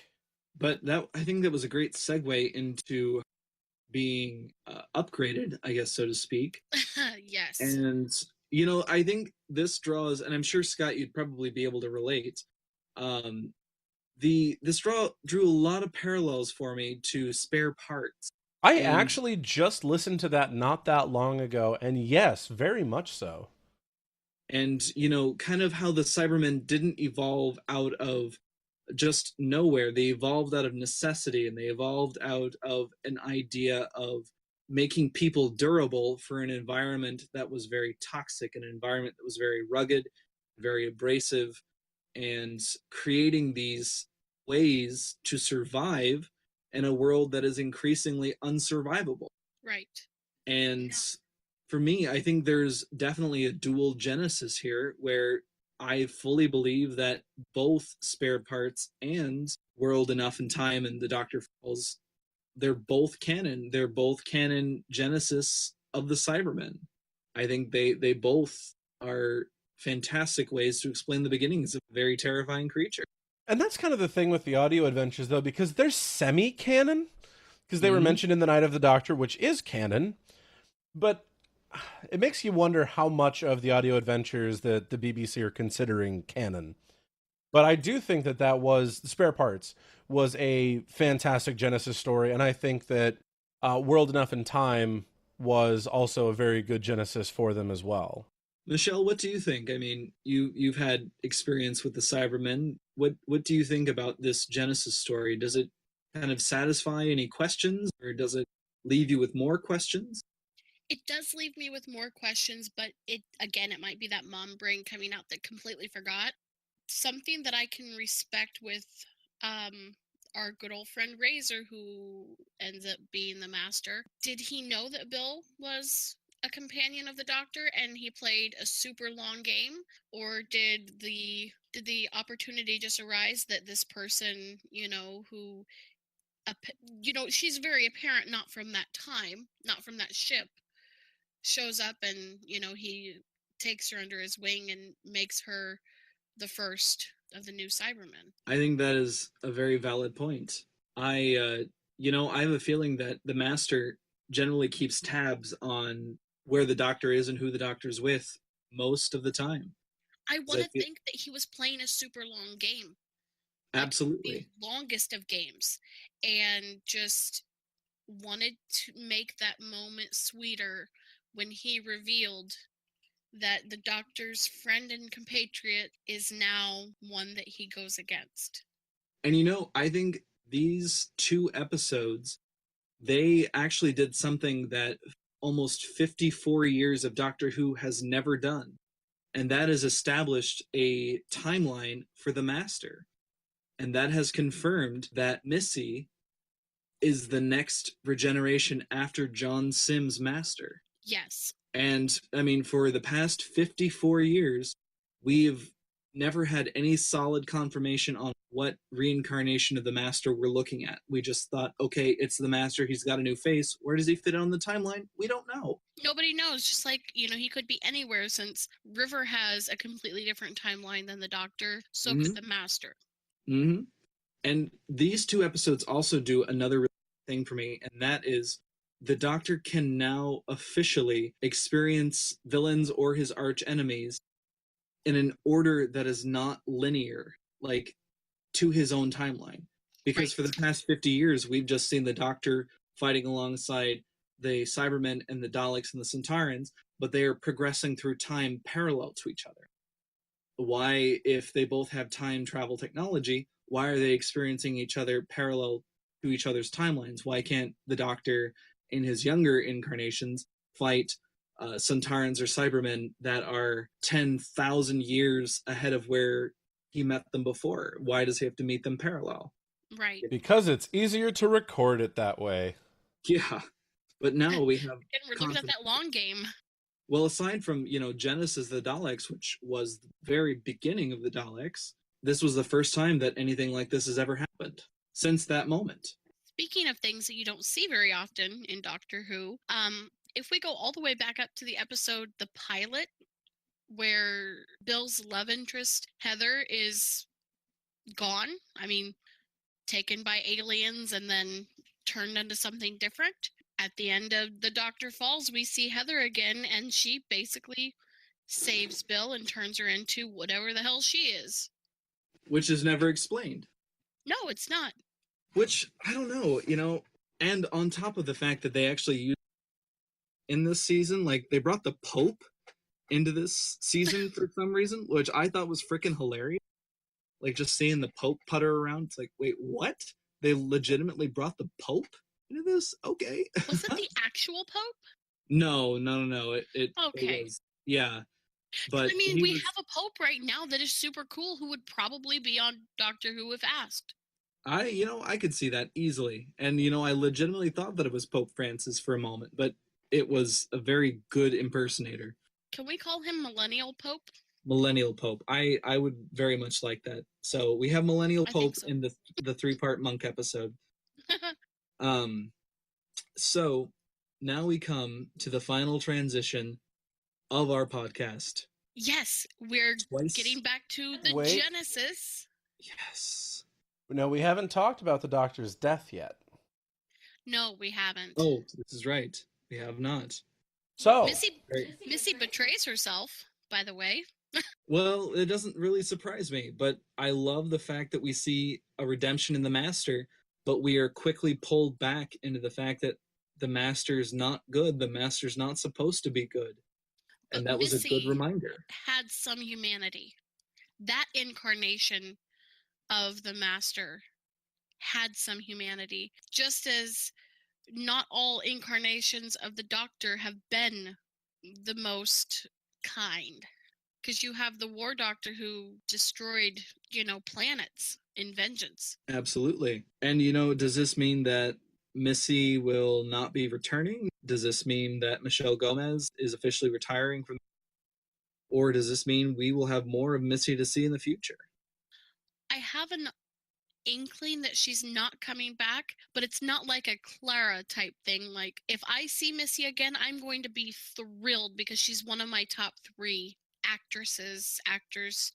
But I think that was a great segue into being upgraded, I guess, so to speak. Yes. And, I think this draws, and I'm sure, Scott, you'd probably be able to relate, this drew a lot of parallels for me to Spare Parts. I actually just listened to that not that long ago, and yes, very much so. And, kind of how the Cybermen didn't evolve out of just nowhere. They evolved out of necessity, and they evolved out of an idea of making people durable for an environment that was very toxic, an environment that was very rugged, very abrasive. and creating these ways to survive in a world that is increasingly unsurvivable. Right. And for me, I think there's definitely a dual genesis here where I fully believe that both Spare Parts and World Enough in Time and The Doctor Falls, they're both canon. They're both canon genesis of the Cybermen. I think they both are fantastic ways to explain the beginnings of a very terrifying creature. And that's kind of the thing with the audio adventures, though, because they're semi-canon, because they were mentioned in The Night of the Doctor, which is canon, but it makes you wonder how much of the audio adventures that the BBC are considering canon. But I do think that was Spare Parts was a fantastic Genesis story, and I think that World Enough in Time was also a very good Genesis for them as well. Michelle, what do you think? I mean, you've had experience with the Cybermen. What do you think about this Genesis story? Does it kind of satisfy any questions, or does it leave you with more questions? It does leave me with more questions, but it might be that mom brain coming out that completely forgot. Something that I can respect with our good old friend Razor, who ends up being the Master. Did he know that Bill was a companion of the Doctor and he played a super long game, or did the opportunity just arise that this person, who she's very apparent, not from that time, not from that ship, shows up and he takes her under his wing and makes her the first of the new Cybermen. I think that is a very valid point. I have a feeling that the Master generally keeps tabs on where the Doctor is and who the Doctor's with most of the time. I want to think that he was playing a super long game. Absolutely. The longest of games, and just wanted to make that moment sweeter when he revealed that the Doctor's friend and compatriot is now one that he goes against. And I think these 2 episodes, they actually did something that almost 54 years of Doctor Who has never done. And that is established a timeline for the Master. And that has confirmed that Missy is the next regeneration after John Simm's Master. Yes. And I mean, for the past 54 years, we've never had any solid confirmation on what reincarnation of the Master we're looking at. We just thought, okay, it's the Master, he's got a new face. Where does he fit on the timeline? We don't know. Nobody knows. Just like, he could be anywhere, since River has a completely different timeline than the Doctor, so could the Master. Mm-hmm. And these 2 episodes also do another thing for me, and that is the Doctor can now officially experience villains or his arch enemies in an order that is not linear, like to his own timeline. Because for the past 50 years, we've just seen the Doctor fighting alongside the Cybermen and the Daleks and the Centaurans, but they are progressing through time parallel to each other. Why, if they both have time travel technology, why are they experiencing each other parallel to each other's timelines? Why can't the Doctor, in his younger incarnations, fight Centaurans or Cybermen that are 10,000 years ahead of where he met them before? Why does he have to meet them parallel? Right. Because it's easier to record it that way. Yeah. But now we have... And we're looking at that long game. Well, aside from, Genesis the Daleks, which was the very beginning of the Daleks, this was the first time that anything like this has ever happened since that moment. Speaking of things that you don't see very often in Doctor Who, if we go all the way back up to the episode The Pilot, where Bill's love interest, Heather, is gone, taken by aliens and then turned into something different. At the end of The Doctor Falls, we see Heather again, and she basically saves Bill and turns her into whatever the hell she is. Which is never explained. No, it's not. Which, I don't know, and on top of the fact that they actually used in this season, like, they brought the Pope into this season for some reason, which I thought was freaking hilarious. Like, just seeing the Pope putter around, it's like, wait, what? They legitimately brought the Pope into this? Okay. Was it the actual Pope? No. It okay. was, yeah. But I mean, we have a pope right now that is super cool who would probably be on Doctor Who if asked. I could see that easily. And, I legitimately thought that it was Pope Francis for a moment, but it was a very good impersonator. Can we call him Millennial Pope? Millennial Pope. I would very much like that. So we have Millennial Pope in the 3-part Monk episode. So now we come to the final transition of our podcast. Yes, we're getting back to the Genesis. Yes. No, we haven't talked about the Doctor's death yet. No, we haven't. Oh, this is right. We have not. So Missy betrays herself, by the way. Well, it doesn't really surprise me, but I love the fact that we see a redemption in the Master, but we are quickly pulled back into the fact that the Master's not good. The Master's not supposed to be good. And that was a good reminder. Had some humanity. That incarnation of the Master had some humanity, just as not all incarnations of the Doctor have been the most kind. Because you have the War Doctor who destroyed, planets in vengeance. Absolutely. And, does this mean that Missy will not be returning? Does this mean that Michelle Gomez is officially retiring from? Or does this mean we will have more of Missy to see in the future? I have an inkling that she's not coming back, but it's not like a Clara type thing. Like, if I see Missy again, I'm going to be thrilled because she's one of my top 3 actors,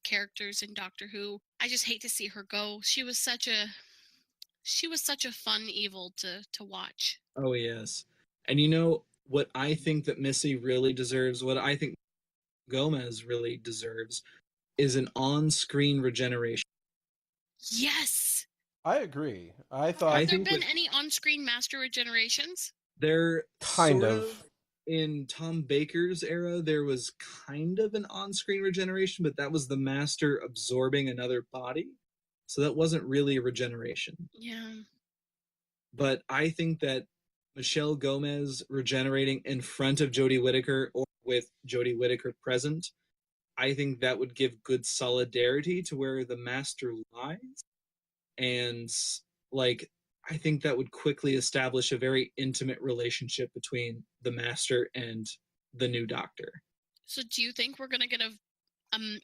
characters in Doctor Who. I just hate to see her go. She was such a fun evil to watch. Oh, yes. And what I think that Missy really deserves, what I think Gomez really deserves, is an on-screen regeneration. Yes! I agree. Have there been any on-screen Master regenerations? There kind of. In Tom Baker's era, there was kind of an on-screen regeneration, but that was the Master absorbing another body. So that wasn't really a regeneration. Yeah. But I think that Michelle Gomez regenerating in front of Jodie Whittaker or with Jodie Whittaker present, I think that would give good solidarity to where the Master lies. And, I think that would quickly establish a very intimate relationship between the Master and the new Doctor. So do you think we're going to get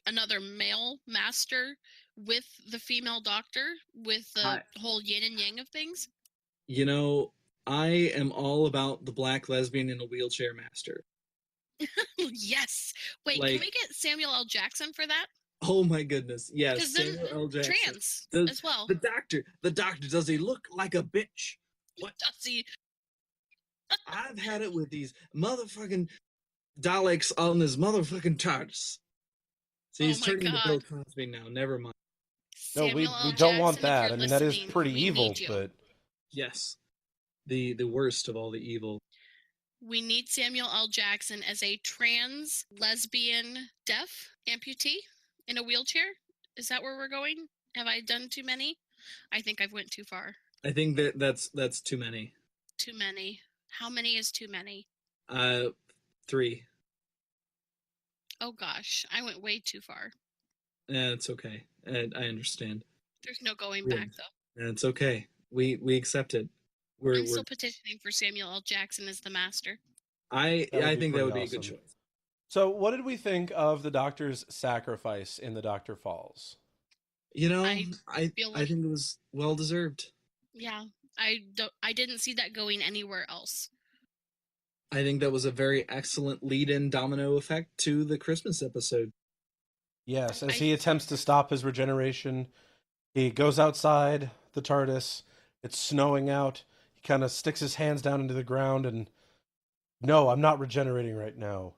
another male Master with the female Doctor, with the whole yin and yang of things? I am all about the black lesbian in a wheelchair Master. Yes. Wait, can we get Samuel L. Jackson for that? Oh my goodness, yes. Because then Samuel L. Jackson. Trans as well. The doctor, does he look like a bitch? What does he? I've had it with these motherfucking Daleks on this motherfucking TARDIS. So he's turning into Bill Cosby now, never mind. No, we don't want that. I mean, that is pretty evil, but... Yes. The worst of all the evil. We need Samuel L. Jackson as a trans, lesbian, deaf amputee in a wheelchair. Is that where we're going? Have I done too many? I think I've went too far. I think that's too many. Too many. How many is too many? 3. Oh gosh, I went way too far. It's okay. I understand. There's no going back though. It's okay. We accept it. I'm still petitioning for Samuel L. Jackson as the Master. I think that would be a good choice. So what did we think of the Doctor's sacrifice in The Doctor Falls? I think it was well deserved. Yeah, I didn't see that going anywhere else. I think that was a very excellent lead-in domino effect to the Christmas episode. Yes, as he attempts to stop his regeneration, he goes outside the TARDIS. It's snowing out. He kind of sticks his hands down into the ground and, no, I'm not regenerating right now.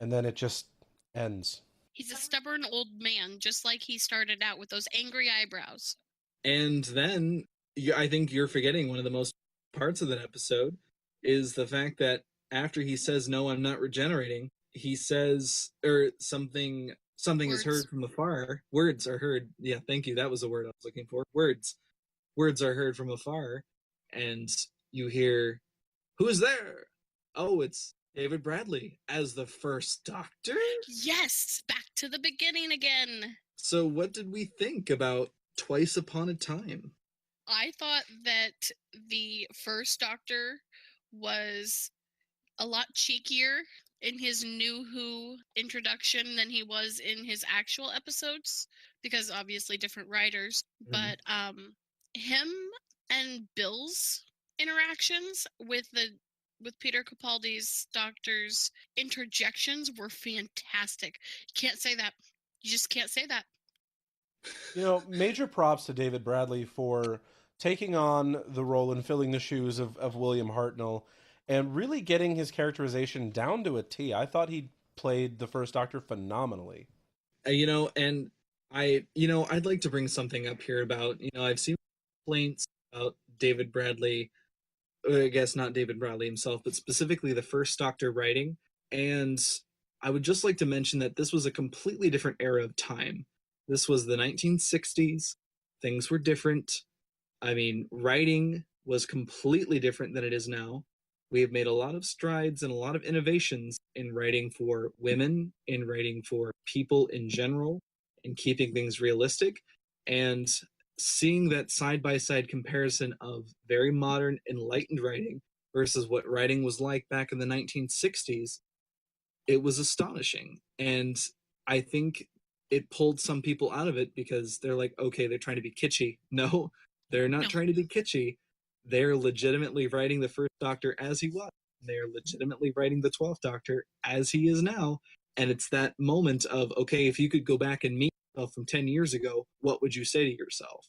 And then it just ends. He's a stubborn old man, just like he started out with those angry eyebrows. And then, I think you're forgetting one of the most parts of that episode is the fact that after he says, no, I'm not regenerating, he says, or something is heard from afar. Words are heard. Yeah, thank you. That was the word I was looking for. Words are heard from afar. And you hear, who's there? Oh, it's David Bradley as the first Doctor? Yes, back to the beginning again. So what did we think about Twice Upon a Time? I thought that the first Doctor was a lot cheekier in his New Who introduction than he was in his actual episodes, because obviously different writers. Mhm. But him and Bill's interactions with Peter Capaldi's Doctor's interjections were fantastic. You can't say that. You just can't say that. You know, major props to David Bradley for taking on the role and filling the shoes of William Hartnell and really getting his characterization down to a T. I thought he played the first Doctor phenomenally. And I'd like to bring something up here about, I've seen complaints about David Bradley, I guess not David Bradley himself, but specifically the first Doctor writing. And I would just like to mention that this was a completely different era of time. This was the 1960s. Things were different. I mean, writing was completely different than it is now. We have made a lot of strides and a lot of innovations in writing for women, in writing for people in general, in keeping things realistic. And seeing that side by side comparison of very modern, enlightened writing versus what writing was like back in the 1960s, it was astonishing. And I think it pulled some people out of it because they're like, okay, they're trying to be kitschy. No, they're not No. trying to be kitschy. They're legitimately writing the first Doctor as he was. They're legitimately writing the 12th Doctor as he is now. And it's that moment of, okay, if you could go back and meet yourself from 10 years ago, what would you say to yourself?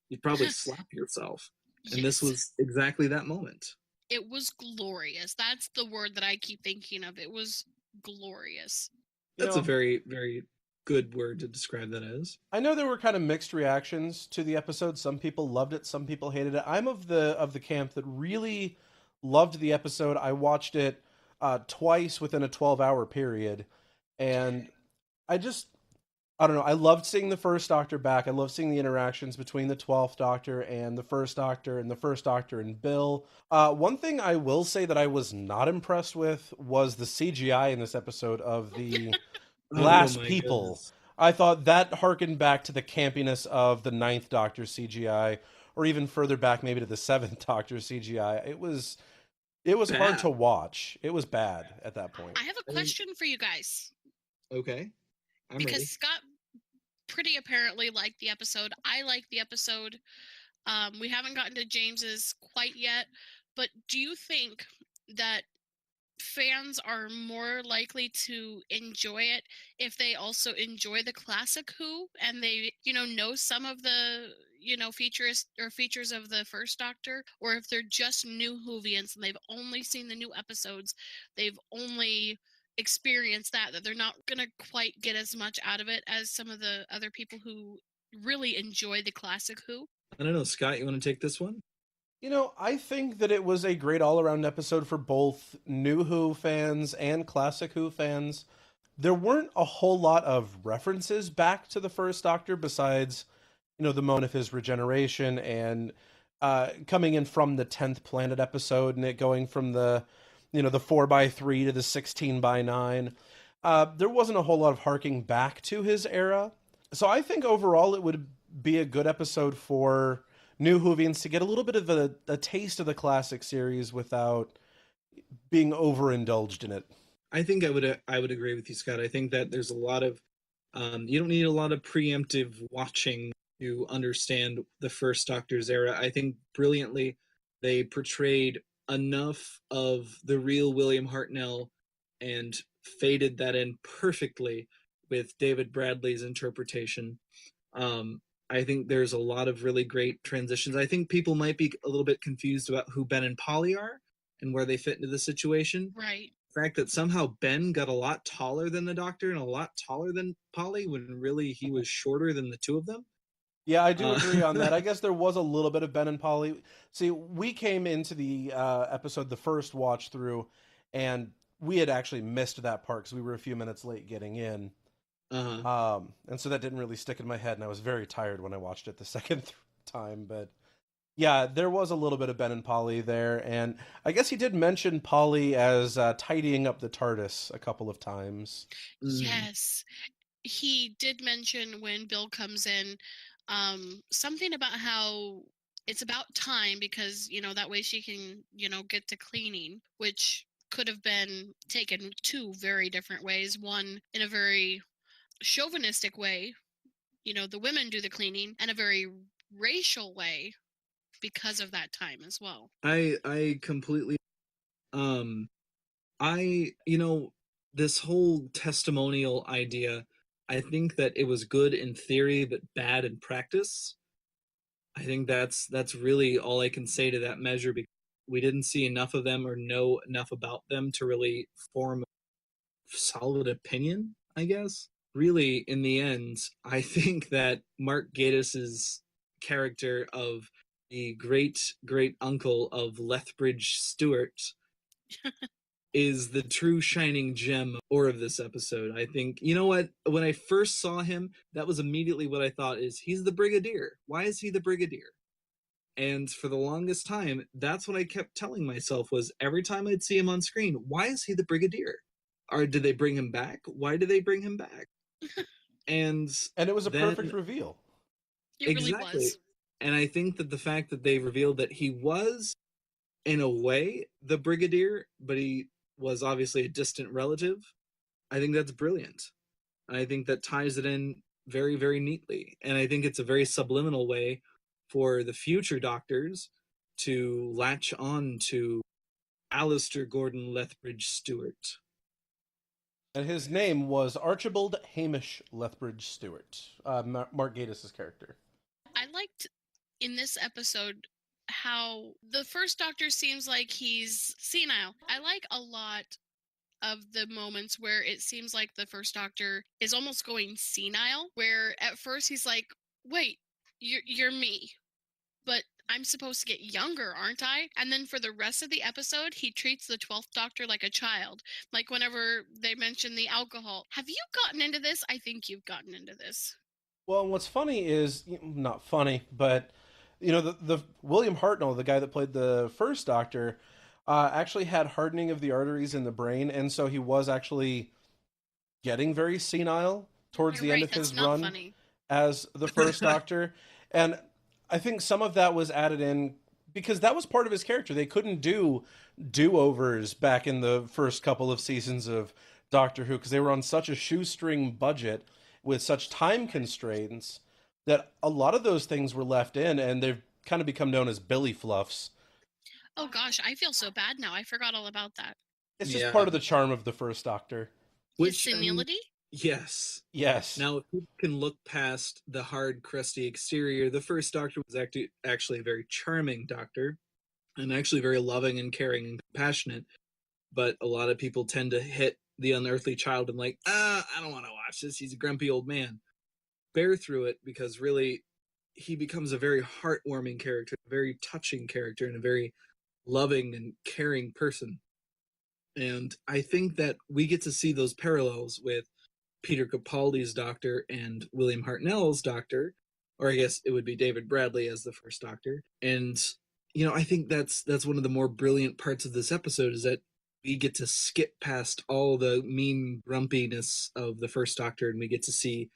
You'd probably slap yourself. And this Yes. was exactly that moment. It was glorious. That's the word that I keep thinking of. It was glorious. That's a very, very good word to describe that as. I know there were kind of mixed reactions to the episode. Some people loved it, some people hated it. I'm of the camp that really loved the episode. I watched it twice within a 12-hour period, and I don't know. I loved seeing the first Doctor back. I love seeing the interactions between the 12th Doctor and the first Doctor and the first Doctor and Bill. One thing I will say that I was not impressed with was the CGI in this episode of the glass people. Goodness. I thought that harkened back to the campiness of the Ninth Doctor CGI, or even further back, maybe to the Seventh Doctor CGI. It was hard to watch. It was bad at that point. I have a question for you guys. Okay. I'm because ready. Scott pretty apparently liked the episode. I liked the episode. We haven't gotten to James's quite yet, but do you think that fans are more likely to enjoy it if they also enjoy the classic Who and they, know some of the, features of the first Doctor, or if they're just new Whovians and they've only seen the new episodes, they've only experienced that they're not going to quite get as much out of it as some of the other people who really enjoy the classic Who? I don't know, Scott, you want to take this one? I think that it was a great all-around episode for both new Who fans and classic Who fans. There weren't a whole lot of references back to the first Doctor besides, the moment of his regeneration and coming in from the 10th planet episode and it going from the 4x3 to the 16x9. There wasn't a whole lot of harking back to his era. So I think overall it would be a good episode for new Whovians to get a little bit of a taste of the classic series without being overindulged in it. I think I would agree with you, Scott. I think that there's a lot of you don't need a lot of preemptive watching to understand the first Doctor's era. I think brilliantly they portrayed enough of the real William Hartnell and faded that in perfectly with David Bradley's interpretation. I think there's a lot of really great transitions. I think people might be a little bit confused about who Ben and Polly are and where they fit into the situation. Right. The fact that somehow Ben got a lot taller than the Doctor and a lot taller than Polly when really he was shorter than the two of them. Yeah, I do agree on that. I guess there was a little bit of Ben and Polly. See, we came into the episode, the first watch through, and we had actually missed that part because we were a few minutes late getting in. And so that didn't really stick in my head, and I was very tired when I watched it the second time. But Yeah, there was a little bit of Ben and Polly there, and I guess he did mention Polly as tidying up the TARDIS a couple of times. Yes. He did mention when Bill comes in something about how it's about time because, that way she can, get to cleaning, which could have been taken two very different ways. One in a very chauvinistic way, the women do the cleaning, and a very racial way because of that time as well. I completely this whole testimonial idea, I think that it was good in theory but bad in practice. I think that's really all I can say to that measure, because we didn't see enough of them or know enough about them to really form a solid opinion, I guess. Really, in the end, I think that Mark Gatiss's character of the great great uncle of Lethbridge Stewart is the true shining gem or of this episode. I think, you know what, when I first saw him, that was immediately what I thought is, he's the Brigadier. Why is he the Brigadier? And for the longest time, that's what I kept telling myself, was every time I'd see him on screen, why is he the Brigadier? Or did they bring him back? Why did they bring him back? And it was a then, perfect reveal. It really was. And I think that the fact that they revealed that he was, in a way, the Brigadier, but he was obviously a distant relative, I think that's brilliant. I think that ties it in very, very neatly. And I think it's a very subliminal way for the future Doctors to latch on to Alistair Gordon Lethbridge Stewart. And his name was Archibald Hamish Lethbridge Stewart, Mark Gatiss's character. I liked in this episode how the first Doctor seems like he's senile. I like a lot of the moments where it seems like the first Doctor is almost going senile, where at first he's like, wait, you're me, but I'm supposed to get younger, aren't I? And then for the rest of the episode, he treats the 12th Doctor like a child. Like whenever they mention the alcohol, have you gotten into this? I think you've gotten into this. Well, and what's funny is, not funny, but the William Hartnell, the guy that played the first Doctor, actually had hardening of the arteries in the brain, and so he was actually getting very senile towards the end of his run as the first Doctor. And I think some of that was added in because that was part of his character. They couldn't do do-overs back in the first couple of seasons of Doctor Who because they were on such a shoestring budget with such time constraints that a lot of those things were left in, and they've kind of become known as Billy Fluffs. Oh gosh, I feel so bad now. I forgot all about that. It's just part of the charm of the first Doctor. His senility? Yes. Yes. Now, if you can look past the hard, crusty exterior, the first Doctor was actually a very charming Doctor, and actually very loving and caring and compassionate. But a lot of people tend to hit the unearthly child and like, I don't want to watch this. He's a grumpy old man. Bear through it, because really, he becomes a very heartwarming character, a very touching character, and a very loving and caring person. And I think that we get to see those parallels with Peter Capaldi's Doctor and William Hartnell's Doctor, or I guess it would be David Bradley as the first Doctor. And I think that's one of the more brilliant parts of this episode, is that we get to skip past all the mean grumpiness of the first Doctor, and we get to see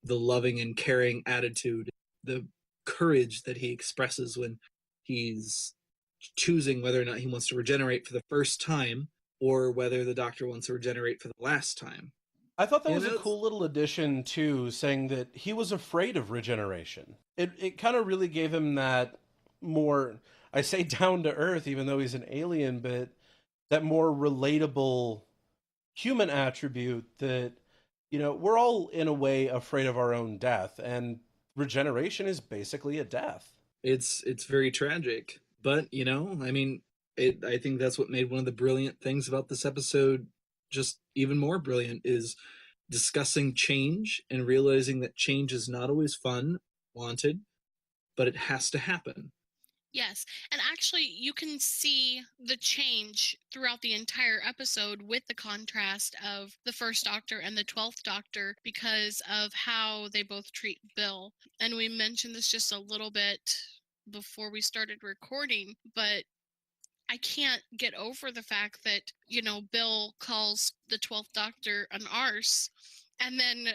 the loving and caring attitude, the courage that he expresses when he's choosing whether or not he wants to regenerate for the first time, or whether the Doctor wants to regenerate for the last time. I thought that was a cool little addition too, saying that he was afraid of regeneration. It kind of really gave him that more, I say down to earth, even though he's an alien, but that more relatable human attribute that, we're all in a way afraid of our own death, and regeneration is basically a death. It's very tragic, but I think that's what made one of the brilliant things about this episode just even more brilliant, is discussing change and realizing that change is not always fun, wanted, but it has to happen. Yes, and actually you can see the change throughout the entire episode with the contrast of the first Doctor and the 12th Doctor because of how they both treat Bill. And we mentioned this just a little bit before we started recording, but I can't get over the fact that, Bill calls the 12th Doctor an arse, and then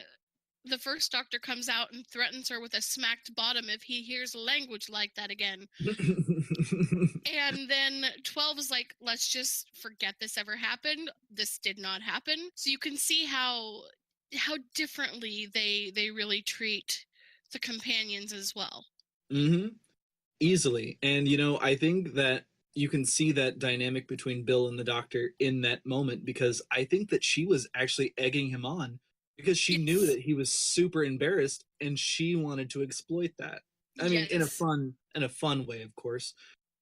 the first Doctor comes out and threatens her with a smacked bottom if he hears language like that again. And then 12 is like, let's just forget this ever happened. This did not happen. So you can see how differently they really treat the companions as well. Mm-hmm. Easily. And, I think that you can see that dynamic between Bill and the Doctor in that moment, because I think that she was actually egging him on because she knew that he was super embarrassed and she wanted to exploit that. I mean, in a fun way, of course.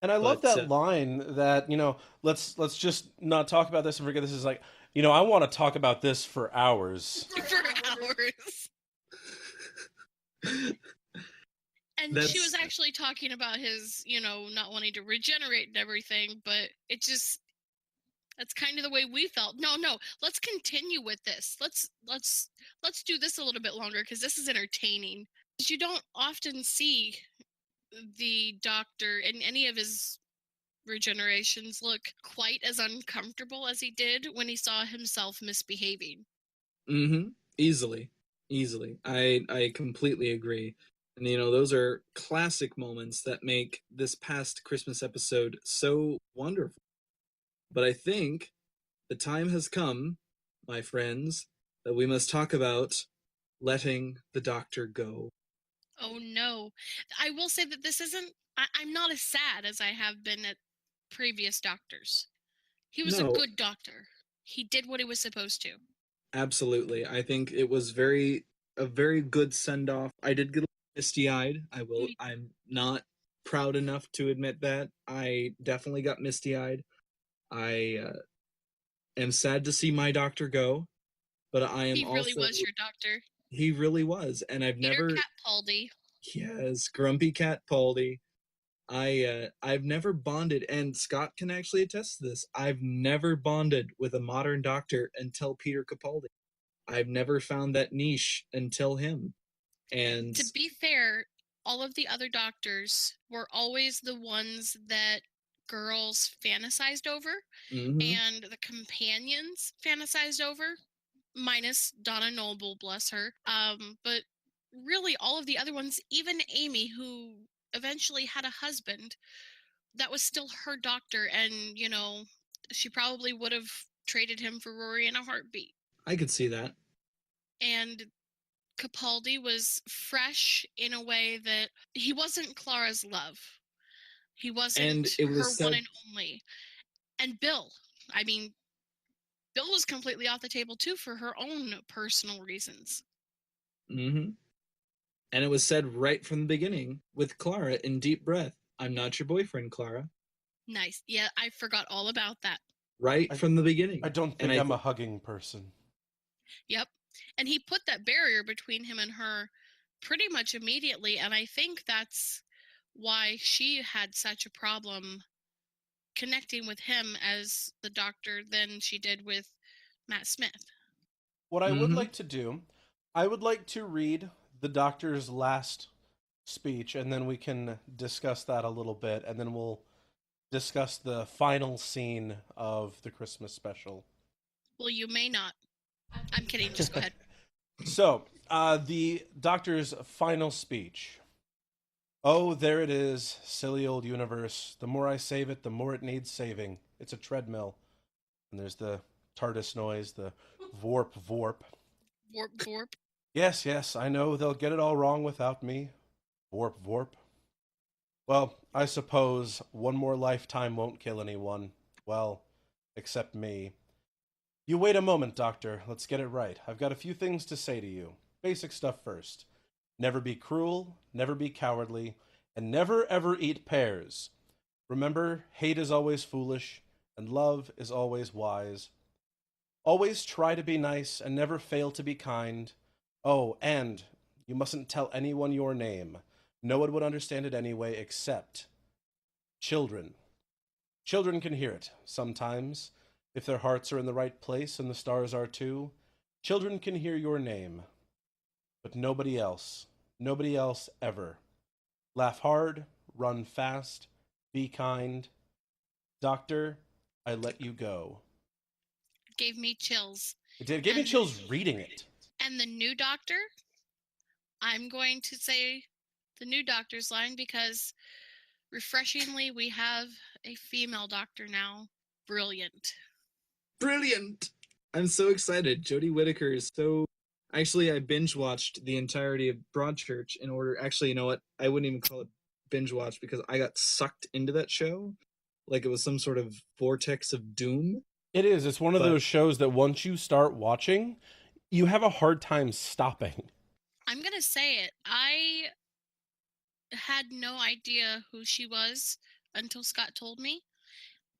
And I love that line that, let's just not talk about this and forget this. Is like, I want to talk about this for hours. For hours. And she was actually talking about his, not wanting to regenerate and everything, but that's kind of the way we felt. No, let's continue with this. Let's do this a little bit longer because this is entertaining. Because you don't often see the Doctor in any of his regenerations look quite as uncomfortable as he did when he saw himself misbehaving. Mm-hmm. Easily. I completely agree. And, those are classic moments that make this past Christmas episode so wonderful. But I think the time has come, my friends, that we must talk about letting the Doctor go. Oh, no. I will say that this isn't... I'm not as sad as I have been at previous Doctors. He was a good Doctor. He did what he was supposed to. Absolutely. I think it was a very good send-off. I did get misty-eyed. I'm not proud enough to admit that. I definitely got misty-eyed. I am sad to see my Doctor go, but I am He really was your Doctor. He really was, and Peter Capaldi. Yes, Grumpy Cat Paldy. I've never bonded, and Scott can actually attest to this. I've never bonded with a modern Doctor until Peter Capaldi. I've never found that niche until him. And to be fair, all of the other Doctors were always the ones that girls fantasized over, and the companions fantasized over, minus Donna Noble, bless her. But really, all of the other ones, even Amy, who eventually had a husband, that was still her Doctor, and she probably would have traded him for Rory in a heartbeat. I could see that. And Capaldi was fresh in a way that he wasn't Clara's love. He wasn't her one and only. And Bill, Bill was completely off the table too for her own personal reasons. Mm-hmm. And it was said right from the beginning with Clara in Deep Breath. I'm not your boyfriend, Clara. Nice. Yeah, I forgot all about that. Right from the beginning. I don't think I'm a hugging person. Yep. And he put that barrier between him and her pretty much immediately, and I think that's why she had such a problem connecting with him as the Doctor than she did with Matt Smith. What I would like to do, I would like to read the Doctor's last speech, and then we can discuss that a little bit, and then we'll discuss the final scene of the Christmas special. Well, you may not. I'm kidding, just go ahead. So, the Doctor's final speech. Oh, there it is, silly old universe. The more I save it, the more it needs saving. It's a treadmill. And there's the TARDIS noise, the vorp vorp. Vorp vorp. Yes, I know they'll get it all wrong without me. Vorp vorp. Well, I suppose one more lifetime won't kill anyone. Well, except me. You wait a moment, Doctor. Let's get it right. I've got a few things to say to you. Basic stuff first. Never be cruel, never be cowardly, and never ever eat pears. Remember, hate is always foolish, and love is always wise. Always try to be nice, and never fail to be kind. Oh, and you mustn't tell anyone your name. No one would understand it anyway, except children. Children can hear it, sometimes. If their hearts are in the right place and the stars are too, children can hear your name. But nobody else ever. Laugh hard, run fast, be kind. Doctor, I let you go. Gave me chills. It did. It gave me chills reading it. And the new Doctor, I'm going to say the new Doctor's line because refreshingly, we have a female Doctor now. Brilliant. Brilliant! I'm so excited. Jodie Whittaker is so... Actually, I binge-watched the entirety of Broadchurch in order... Actually, you know what? I wouldn't even call it binge-watch because I got sucked into that show like it was some sort of vortex of doom. It is. It's one of those shows that once you start watching, you have a hard time stopping. I'm going to say it. I had no idea who she was until Scott told me.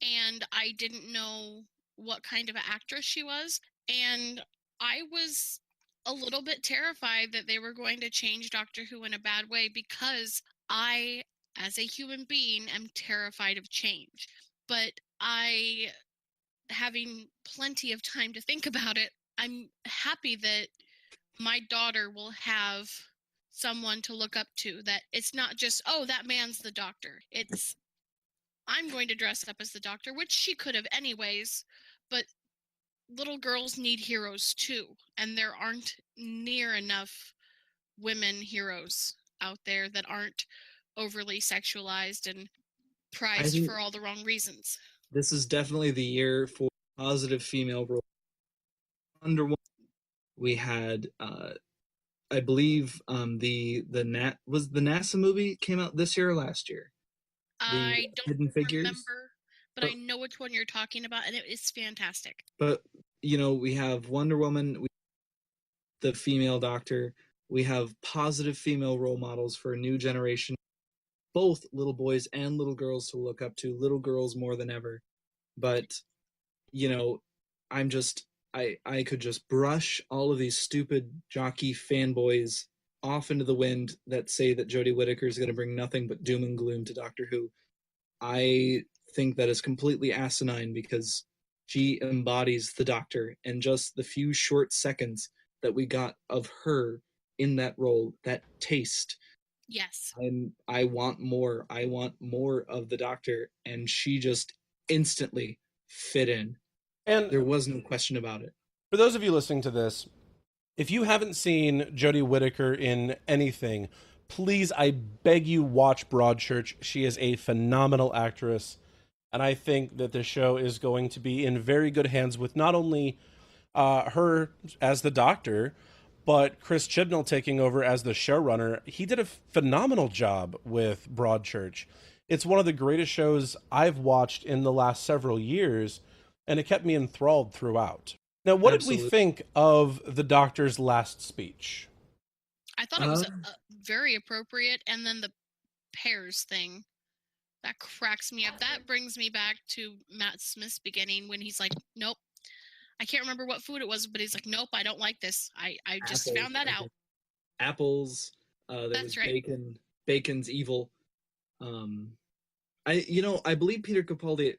And I didn't know what kind of actress she was. And I was a little bit terrified that they were going to change Doctor Who in a bad way because I, as a human being, am terrified of change. But having plenty of time to think about it, I'm happy that my daughter will have someone to look up to, that it's not just, oh, that man's the Doctor. It's, I'm going to dress up as the Doctor, which she could have anyways, but little girls need heroes too, and there aren't near enough women heroes out there that aren't overly sexualized and prized for all the wrong reasons. This is definitely the year for positive female role. Wonder Woman, we had, I believe, the NASA movie came out this year or last year? I don't Hidden Figures? remember, but I know which one you're talking about, and it is fantastic. But, you know, we have Wonder Woman, the female Doctor, we have positive female role models for a new generation, both little boys and little girls to look up to, little girls more than ever. But, you know, I could just brush all of these stupid jockey fanboys off into the wind that say that Jodie Whittaker is going to bring nothing but doom and gloom to Doctor Who. I think that is completely asinine because she embodies the Doctor, and just the few short seconds that we got of her in that role, that taste. Yes. I want more. I want more of the Doctor, and she just instantly fit in. And there was no question about it. For those of you listening to this, if you haven't seen Jodie Whittaker in anything, please, I beg you, watch Broadchurch. She is a phenomenal actress, and I think that the show is going to be in very good hands with not only her as the Doctor, but Chris Chibnall taking over as the showrunner. He did a phenomenal job with Broadchurch. It's one of the greatest shows I've watched in the last several years, and it kept me enthralled throughout. Now, what did we think of the Doctor's last speech? I thought it was very appropriate, and then the pears thing, that cracks me up. That brings me back to Matt Smith's beginning when he's like, nope, I can't remember what food it was, but he's like, nope, I don't like this. I just found that out. Apples. That's right. Bacon. Bacon's evil. I believe Peter Capaldi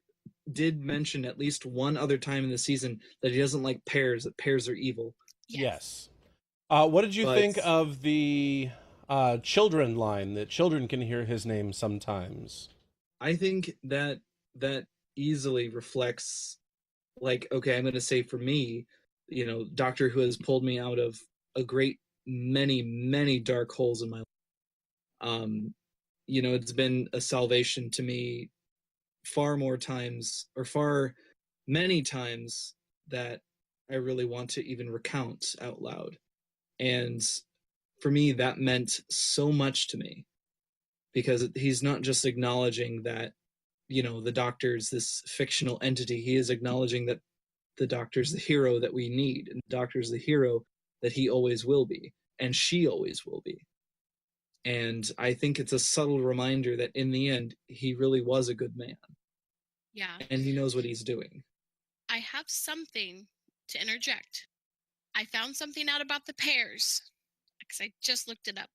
did mention at least one other time in the season that he doesn't like pears, that pears are evil. Yes. What did you think of the children line, that children can hear his name sometimes? I think that easily reflects, like, okay, I'm going to say for me, you know, Doctor Who has pulled me out of a great many dark holes in my life. You know, it's been a salvation to me far many times that I really want to even recount out loud. And for me, that meant so much to me, because he's not just acknowledging that, you know, the Doctor's this fictional entity. He is acknowledging that the Doctor's the hero that we need, and the Doctor's the hero that he always will be, and she always will be. And I think it's a subtle reminder that in the end, he really was a good man. Yeah. And he knows what he's doing. I have something to interject. I found something out about the pears, because I just looked it up.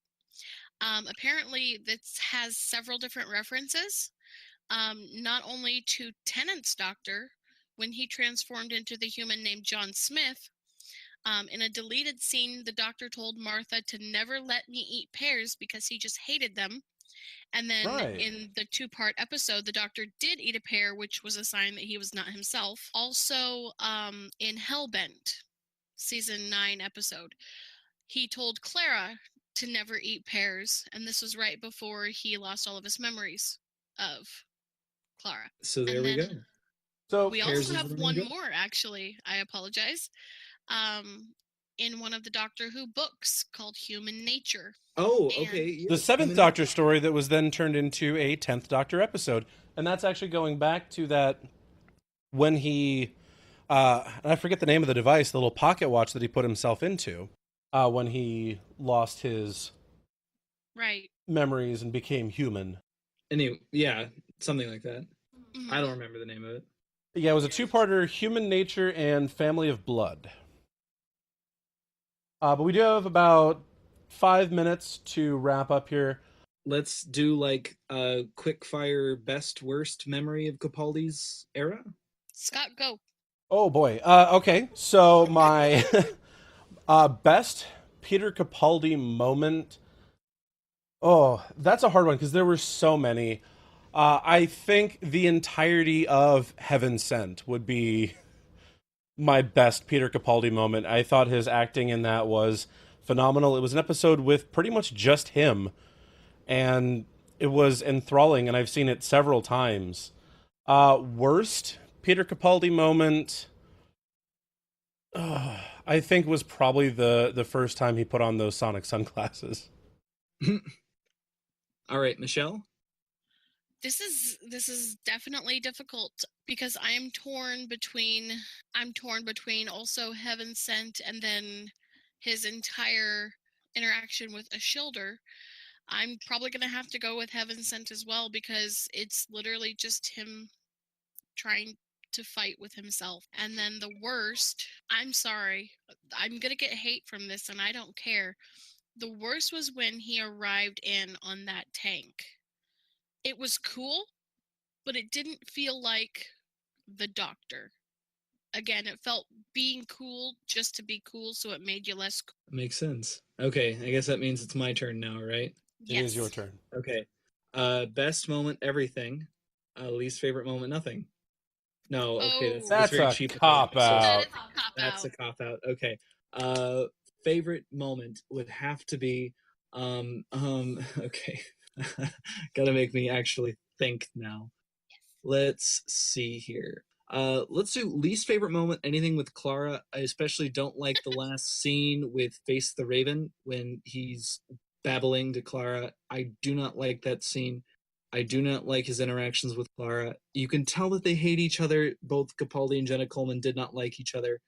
Apparently, this has several different references, not only to Tennant's Doctor, when he transformed into the human named John Smith. In a deleted scene, the Doctor told Martha to never let me eat pears because he just hated them. And then Right. in the 2-part episode, the Doctor did eat a pear, which was a sign that he was not himself. Also, in Hellbent, season 9 episode, he told Clara to never eat pears, and this was right before he lost all of his memories of Clara. So there And we go. then So we Pears also is have the main one goal. more, actually. I apologize. In one of the Doctor Who books called Human Nature. Oh, And- okay. Yeah, the 7th Human Doctor story that was then turned into a 10th Doctor episode. And that's actually going back to that when he, I forget the name of the device, the little pocket watch that he put himself into when he lost his Right. memories and became human. Anyway, yeah, something like that. Mhm. I don't remember the name of it. Yeah, it was a 2-parter, Human Nature and Family of Blood. But we do have about 5 minutes to wrap up here. Let's do like a quick fire best worst memory of Capaldi's era. Scott, go. Oh boy. Okay, so my best Peter Capaldi moment. Oh, that's a hard one because there were so many. I think the entirety of Heaven Sent would be my best Peter Capaldi moment. I thought his acting in that was phenomenal. It was an episode with pretty much just him, and it was enthralling, and I've seen it several times. Worst Peter Capaldi moment, I think, was probably the first time he put on those Sonic sunglasses. All right, Michelle. This is definitely difficult because I'm torn between also Heaven Sent and then his entire interaction with Ashildr. I'm probably going to have to go with Heaven Sent as well because it's literally just him trying to fight with himself. And then the worst, I'm sorry, I'm going to get hate from this and I don't care. The worst was when he arrived in on that tank. It was cool, but it didn't feel like the Doctor. Again, it felt being cool just to be cool, so it made you less cool. Makes sense. Okay, I guess that means it's my turn now, right? It is your turn. Okay. Best moment, everything. Least favorite moment, nothing. No, okay, That's very a cheap. cop out. That is a cop That's out. a cop out. Okay. Favorite moment would have to be okay. Gotta make me actually think now. Let's see here. Let's do least favorite moment, anything with Clara. I especially don't like the last scene with Face the Raven when he's babbling to Clara. I do not like that scene. I do not like his interactions with Clara. You can tell that they hate each other. Both Capaldi and Jenna Coleman did not like each other.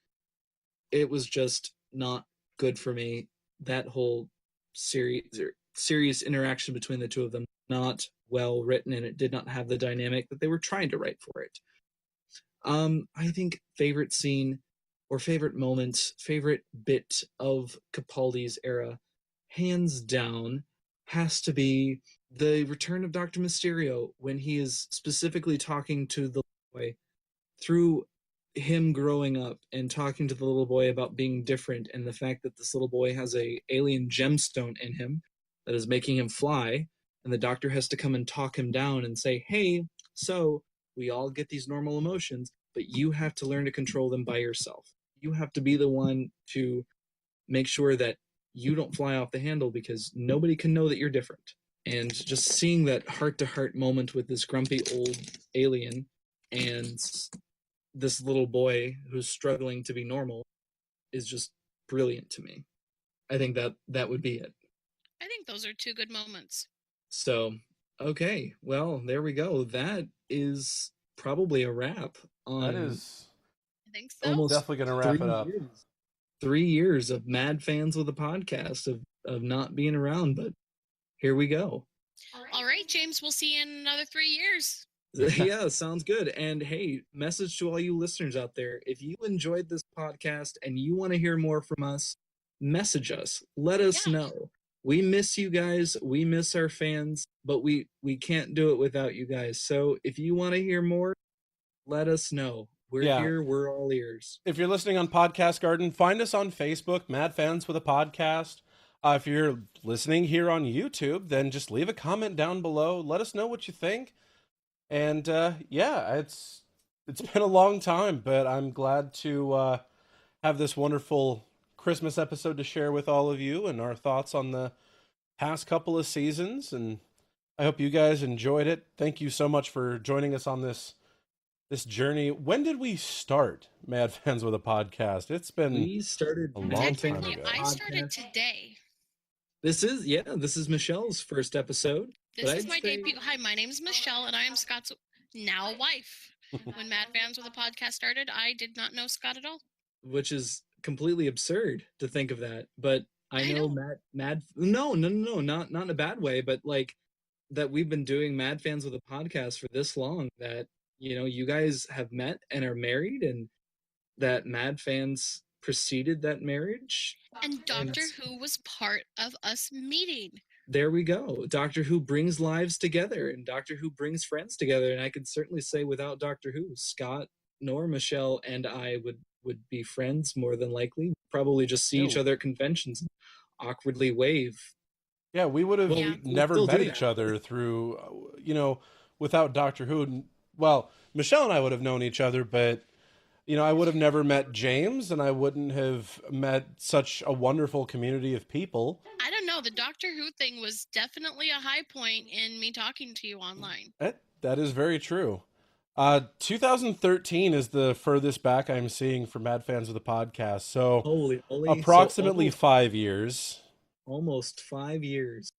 It was just not good for me. That whole serious interaction between the two of them, not well written, and it did not have the dynamic that they were trying to write for it. I think favorite scene or favorite moment, favorite bit of Capaldi's era, hands down, has to be the return of Dr. Mysterio when he is specifically talking to the boy through him growing up and talking to the little boy about being different and the fact that this little boy has a alien gemstone in him that is making him fly, and the Doctor has to come and talk him down and say, hey, so we all get these normal emotions, but you have to learn to control them by yourself. You have to be the one to make sure that you don't fly off the handle because nobody can know that you're different. And just seeing that heart-to-heart moment with this grumpy old alien and this little boy who's struggling to be normal is just brilliant to me. I think that would be it. I think those are two good moments. So, okay, well, there we go. That is probably a wrap on That is I think so. almost definitely going to wrap it up. 3 years of mad fans with a podcast of not being around, but here we go. All right, James, we'll see you in another 3 years. Yeah, sounds good. And hey, message to all you listeners out there. If you enjoyed this podcast and you want to hear more from us, message us. Let us know. We miss you guys. We miss our fans, but we can't do it without you guys. So if you want to hear more, let us know. We're here. We're all ears. If you're listening on Podcast Garden, find us on Facebook, Mad Fans with a Podcast. If you're listening here on YouTube, then just leave a comment down below. Let us know what you think. And yeah, it's been a long time, but I'm glad to have this wonderful Christmas episode to share with all of you and our thoughts on the past couple of seasons. And I hope you guys enjoyed it. Thank you so much for joining us on this journey. When did we start Mad Fans with a Podcast? It's been We started a long time Technically, ago. I started today. This is Michelle's first episode. This is my debut. Hi, my name's Michelle, and I am Scott's now wife. When Mad Fans with a Podcast started, I did not know Scott at all. Which is completely absurd to think of that. But I know. No, not in a bad way, but like that we've been doing Mad Fans with a Podcast for this long, that, you know, you guys have met and are married, and that Mad Fans preceded that marriage. And Doctor Who was part of us meeting. There we go. Doctor Who brings lives together, and Doctor Who brings friends together. And I can certainly say, without Doctor Who, Scott nor Michelle and I would be friends more than likely. Probably just see each other at conventions and awkwardly wave. Yeah, we would have never met each that. other through, you know, without Doctor Who. Well, Michelle and I would have known each other, but, you know, I would have never met James, and I wouldn't have met such a wonderful community of people. I don't know. The Doctor Who thing was definitely a high point in me talking to you online. That is very true. 2013 is the furthest back I'm seeing for Mad Fans of the Podcast. So Holy, approximately 5 years. Almost 5 years.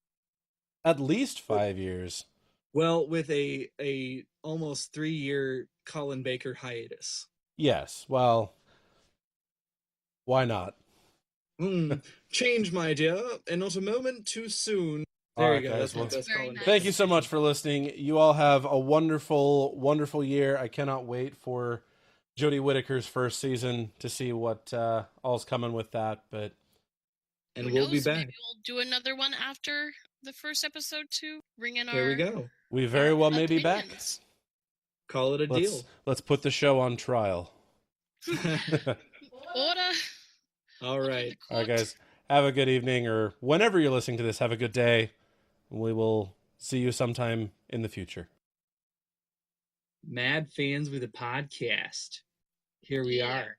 At least 5 years. Well, with a almost 3-year Colin Baker hiatus. Yes. Well, why not? Change, my dear, and not a moment too soon. There you go. Guys, That's my best Colin Baker. Thank you so much for listening. You all have a wonderful, wonderful year. I cannot wait for Jodie Whittaker's first season to see what all's coming with that. But and we'll be back. Maybe we'll do another one after the first episode to bring in There we go. We very well may be back. Call it a deal. Let's put the show on trial. Order. All right. All right, guys. Have a good evening, or whenever you're listening to this, have a good day. We will see you sometime in the future. Mad Fans with a Podcast. Here we are.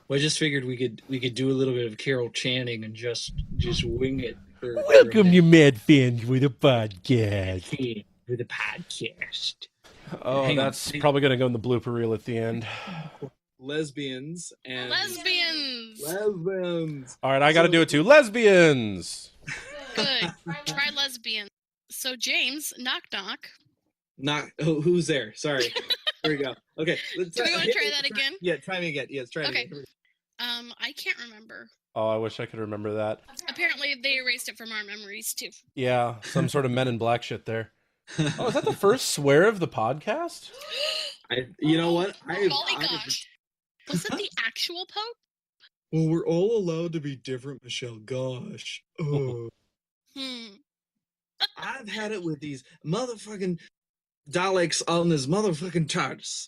Well, I just figured we could do a little bit of Carol Channing and just wing it. Welcome to Mad Fans with a Podcast. With a podcast. Oh, that's probably going to go in the blooper reel at the end. Lesbians. All right, I got to do it too. Lesbians. Good. Try lesbian. So James, knock. Who's there? Sorry. Here we go. Okay. Do we want to try that again? Yeah, try me again. Yes, try it again. I can't remember. Oh, I wish I could remember that. Apparently, they erased it from our memories too. Yeah, some sort of Men in Black shit there. Oh, is that the first swear of the podcast? You know what? Golly gosh. Was it the actual Pope? Well, we're all allowed to be different, Michelle. Gosh. Oh. I've had it with these motherfucking Daleks on this motherfucking TARDIS.